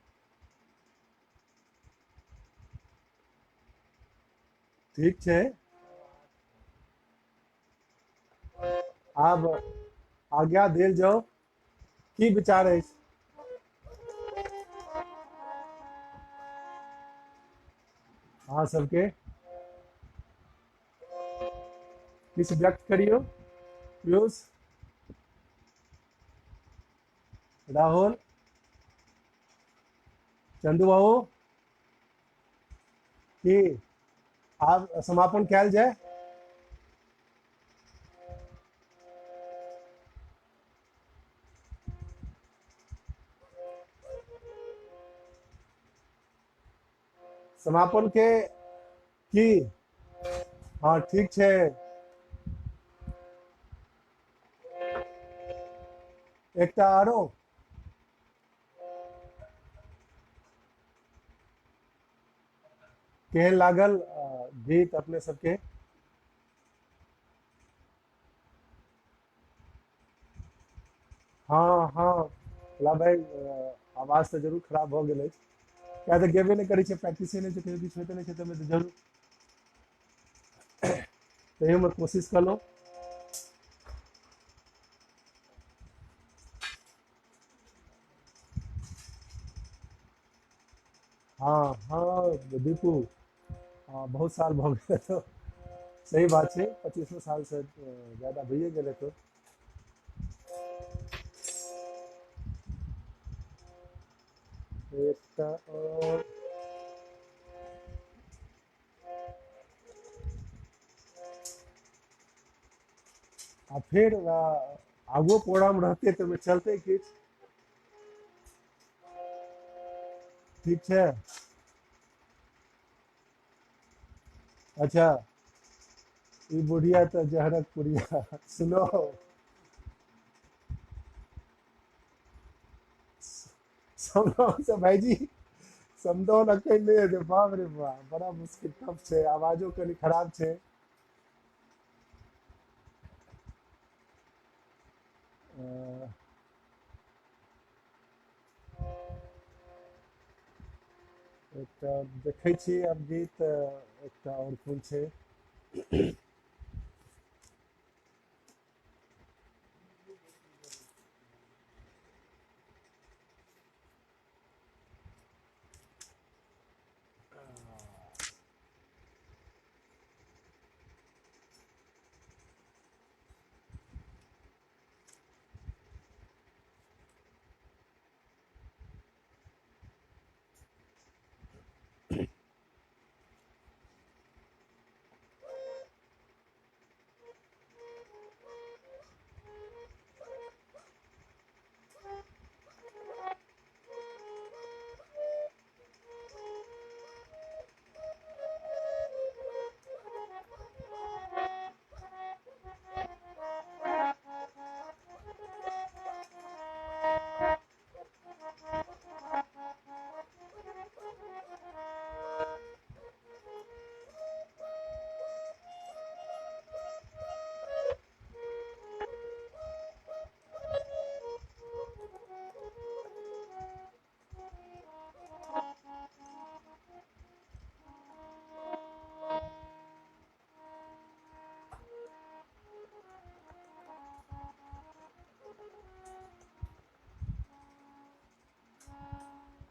ठीक छै। आब आज्ञा देल जाओ, की विचार अछि अहाँ सबके? किछु व्यक्त करियौ। पीयूष, राहुल, चंदू बाबू, की आब समापन कयल जाय? समापन के की? हाँ ठीक छै। एकटा आरो केहन लागल गीत अपने सबके? हाँ हाँ, ला भाई आवाज तो जरूर खराब हो गेलै। क्या तऽ गेबे नहि करै छै, प्रैक्टिसे नहि छै, कहियो किछु होइते नहि छै, तऽ जरूर तैयोमे कोशिश कलहुँ। हाँ हाँ दीपू, हाँ बहुत साल भऽ गेलै तो सही बात छै, 25 साल से ज्यादा भइए गेलै तो। एकटा और आ फिर आगो प्रोग्राम रहते तो चलते किछु। ठीक छै। अच्छा, ई बुढ़िया तो जहरक पुड़िया सुनो, समदाउन से भाईजी, समदाउन अखन नहीं हेतै, बाप रे बाप बड़ा मुश्किल, टफ छै, आवाजो कनि खराब छै। अ, एकटा देखै छी आब गीत, एकटा और कोन छै?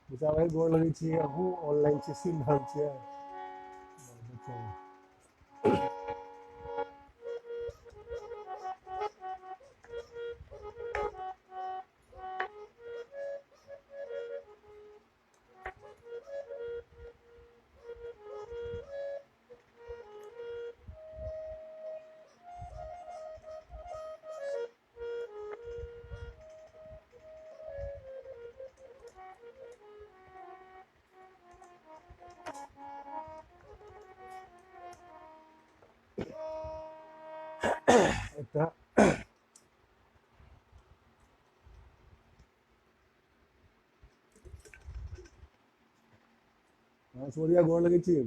बच्चा भाई गोर लगै छी, अहूँ ऑनलाइन छी, सुनि रहल छियै? बच्चा, एकटा हाँ सूर्या गोर लगै छी।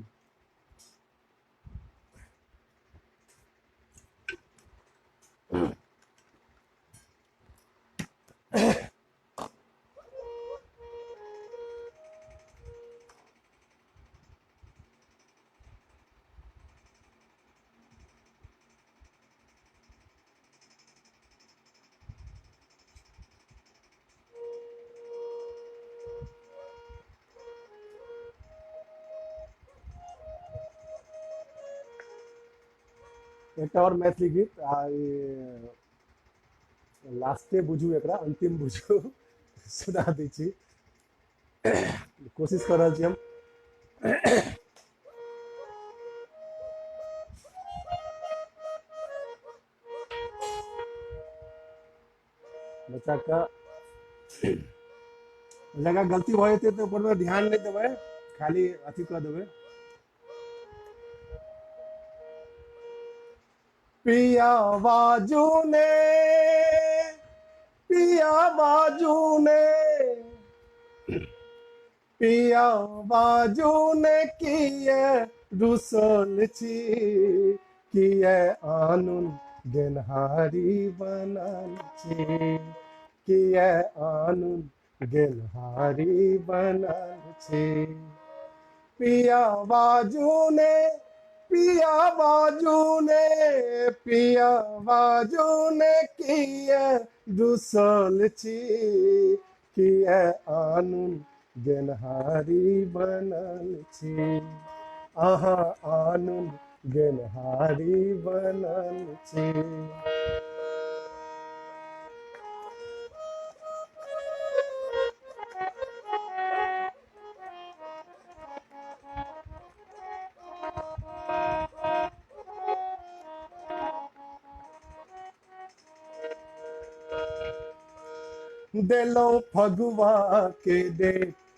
एक और मैथिली गीत लास्टे बुझू एकरा अंतिम बुझू सुना दी छी। कोशिश कर रहल छी हम। बच्चा का जगह गलती हो जेतै तो ऊपर में ध्यान नहीं देबै, खाली अथी कर देबै। पिया बाजू ने, पिया बाजू ने, पिया बाजू ने किए रुसल छी, किए आनुन गेनहारी बनल छी, किए आनुन गेनहारी बनल छी। पिया बाजू ने, पिया बाजू ने, पिया बाजू ने किए रुसल छी, किए आनुन गेनहारी बनल छी, अहाँ आनुन गेनहारी बनल छी। देलो फगुआ के दे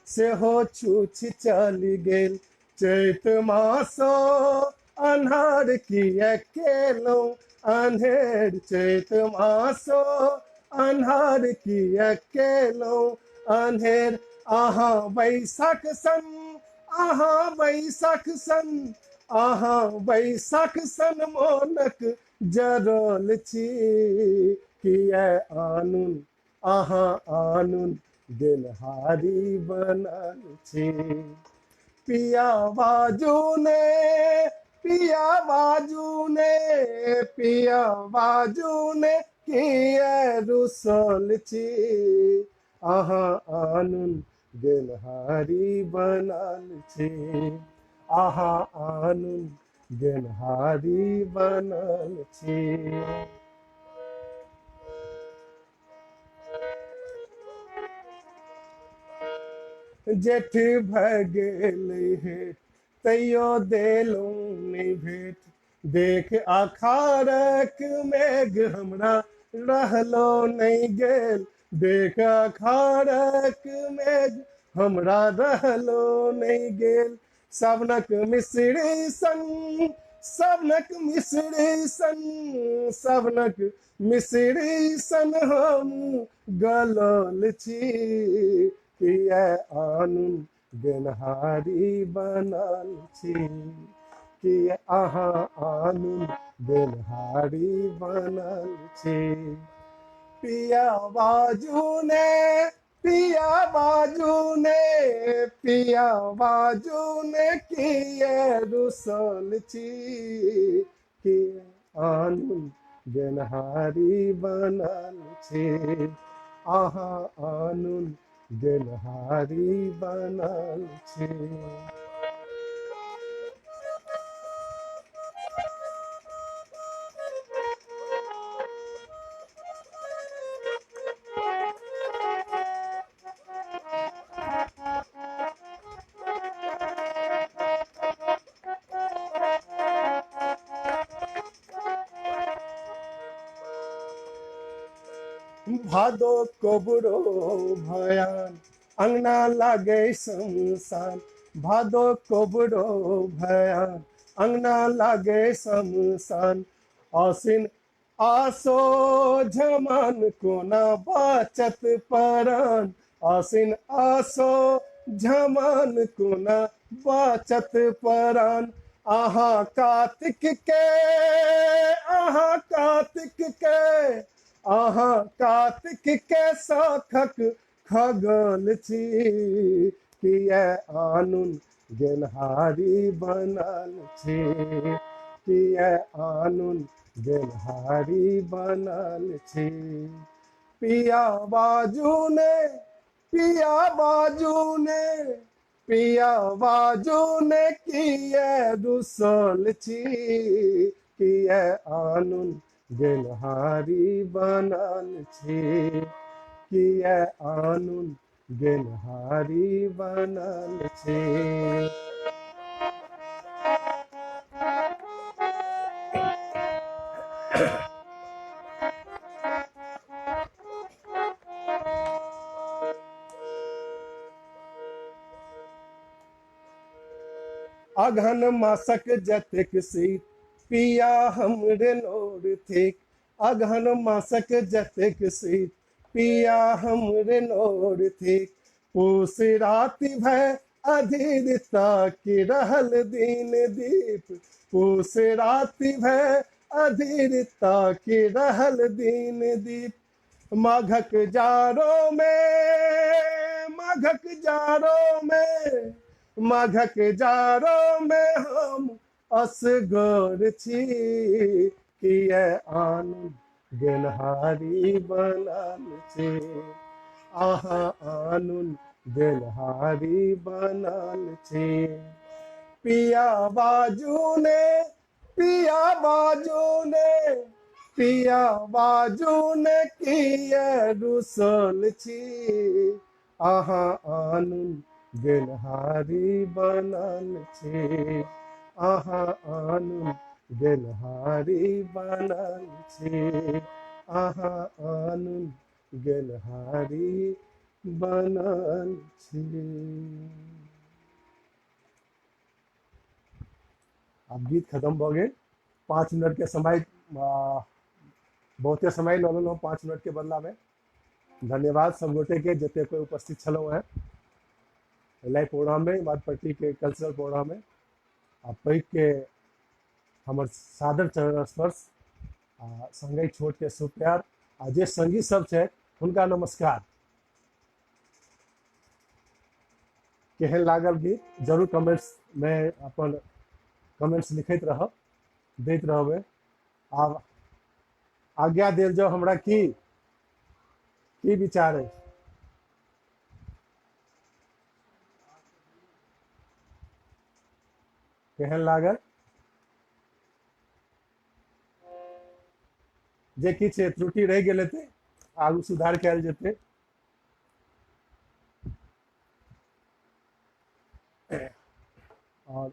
से हो छूछ चली गेल, चैत मासो अन्हार किए केलो अन्हेर, चैत मासो अन्हार किए केलो अन्हेर। अहाँ बैसाख सन, अहाँ बैसाख सन, अहाँ बैसाख सन मोनक जरल छी, किए आनुन अहाँ आनुन गेनहारी बनल छी। पिया बाजू ने, पिया बाजू ने, पिया बाजू ने किए रुसल छी, अहाँ आनुन गेनहारी बनल छी, अहाँ आनुन गेनहारी बनल छी। जेठ भऽ गेलै हेठ तैयो देलहुँ नहि भेट, देख अखाड़क मेघ हमरा रहलो नहीं गेल, देख अखाड़क मेघ हमरा रहलो नहीं गेल। सावनक मिश्री सन, सावनक मिश्री सन, सावनक मिश्री सन हम गलल छी, किए आनुन गेनहारी बनल छी, किए अहाँ आनुन गेनहारी बनल छी। पिया बाजू ने, पिया बाजू ने, पिया बाजू ने किए रुसल छी, किए आनुन गेनहारी बनल छी, अहाँ आनुन गेनहारी बनल छी। भादो कोबरो भयान अंगना लागे शमशान, भादो कोबरो भयान अंगना लागे शमशान। आसिन आसो झमान कोना बचत परान, आसिन आसो झमान कोना बचत परान। अहाँ कार्तिक के, अहाँ कार्तिक के, अहाँ कार्तिक के साखक खगल छी, किए आनुन गेनहारी बनल छी, किए आनुन गेनहारी बनल छी। पिया बाजू ने, पिया बाजू ने, पिया बाजू ने किए रुसल छी, किए आनुन गेनहारी बनल छी, किए आनुन गेनहारी बनल छी। अघन मासक जतेक शीत पिया हमरे नोर थिक, अघन मासक जतेक शीत पिया हमरे नोर थिक। पूस राति भय अधीरता की रहल दिन दीप, पूस राति भय अधीरता की रहल दिन दीप। माघक जाड़ों में, माघक जाड़ों में, माघक जाड़ों में हम असगर छी, किए आनुन गेनहारी बनल छी, अहाँ आनुन गेनहारी बनल छी। पिया बाजू ने, पिया बाजू ने, पिया बाजू ने किए रुसल छी, अहाँ आनुन गेनहारी बनल छी, अहाँ आनुन गेनहारी बनल छी, अहाँ आनुन गेनहारी बनल छी। अब गीत खत्म भ गेल। 5 मिनट के समय बहुते समय लऽ लेलहुँ 5 मिनट के बदला में। धन्यवाद सब गोटे के जते कोई उपस्थित छलहुँ हैं लाइव प्रोग्राम में, बादपट्टी के कल्चरल प्रोग्राम में। आ पैघ के हमर सादर चरण स्पर्श, आ संगे छोट के शुभ प्यार, आ जे संगी सब छै हुनका नमस्कार। केहन लागल गीत जरूर कमेंट्स में अपन कमेंट्स लिखैत रहब, दैत रहबै। आब आज्ञा देल जाओ हमरा की विचार है। केहन लागल, जे किछ त्रुटि रह गेल हेतै आगू सुधार कयल जेतै। और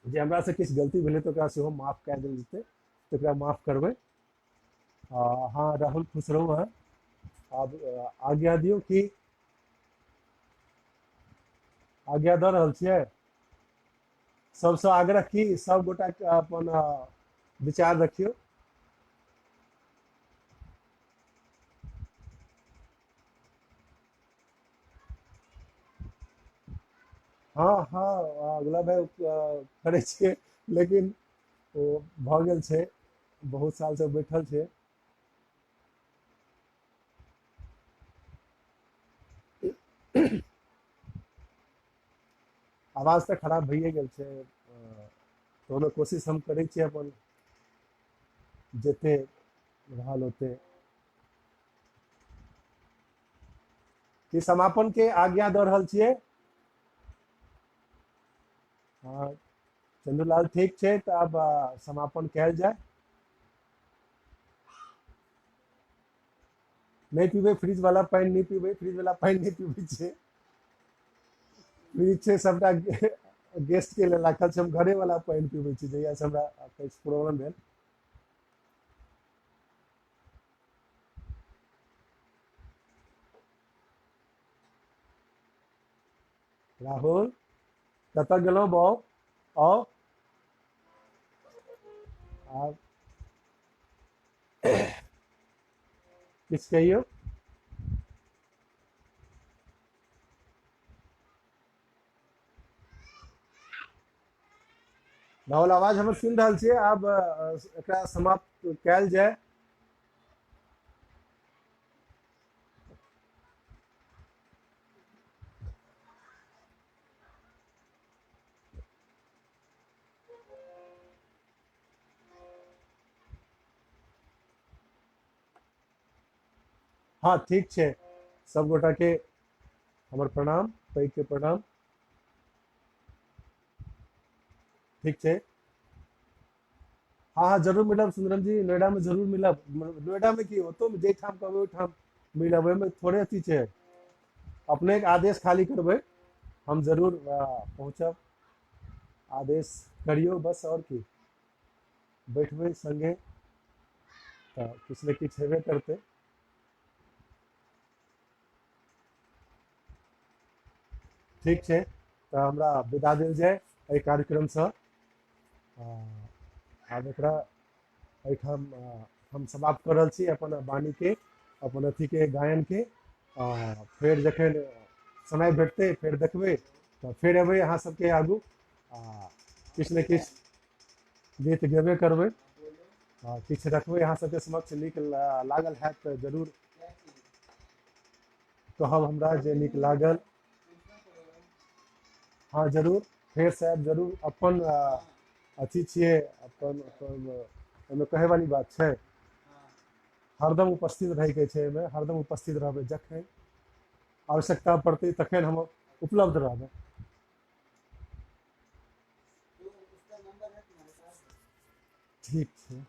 जे हमरा से किछु गलती भेलै तऽ ओकरा सेहो माफ कए देल जेतै, तकरा माफ करबै। हाँ राहुल खुश रहू। हैं आब आज्ञा दियौ कि आज्ञा दऽ रहल छियै। सबसे आग्रह की सब गोटा अपन विचार रखियो। हाँ हाँ अगला बेर करै छियै, लेकिन ओ भऽ गेल छै, बहुत साल से बैठल छै। आवाज तऽ खराब भइए गेल छै। कोनो कोशिश हम करै छियै अपन जते रहल ओते। कि समापन के आज्ञा दऽ रहल छियै। हाँ चंदूलाल ठीक छै तऽ आब समापन कयल जाय। नहीं पीबै फ्रिज वाला पानी, नहीं पीबै फ्रिज वाला पानी, नहीं पीबै छै। फ्रिज छै सबटा गेस्ट के लेल राखल छै, हम घरे वाला पानी पीबै छी जहिया से हमरा प्रॉब्लम भेल। राहुल कतऽ गेलहुँ बौ? आओ आब किछु कहियौ। राहुल आवाज हमर सुनि रहल छियै, आब एकरा समाप्त कयल जाय। हाँ ठीक छै, सब गोटा के हमर प्रणाम, पैघ के प्रणाम। ठीक छै। हाँ हाँ जरूर मिलब सुंदरम जी, नोएडा में जरूर मिलब। नोएडा में की ओतो में जे ठाम कहबै ओहि ठाम मिलब, ओहिमे थोड़े अथी छै। अपने के आदेश खाली करबै, हम जरूर पहुँचब। आदेश करियौ बस, और की। बैठबै संगे तऽ किछु ने किछु हेबे करतै। ठीक छै, तऽ हमरा विदा देल जाय एहि कार्यक्रमसँ। आ, आब एकरा एहिठाम हम समाप्त कर रहल छी अपन वाणी के, अपन अथी के गायन के। फेर जखन समय भेटतै फेर देखबै, तऽ फेर अयबै अहाँ सबके आगू, आ किछु ने किछु गीत गेबे करबै। किछु रखबै अहाँ सबके समक्ष, नीक लागल हैत तऽ जरूर कहब हमरा जे नीक लागल। हाँ जरूर, फेर से आयब जरूर। अपन अथी छियै, अपन अपन ओहिमे कहै वाली बात छै, हरदम उपस्थित रहैके छै एहिमे, हरदम उपस्थित रहबै। जखन आवश्यकता पड़तै तखन हम उपलब्ध रहबै। ठीक छै।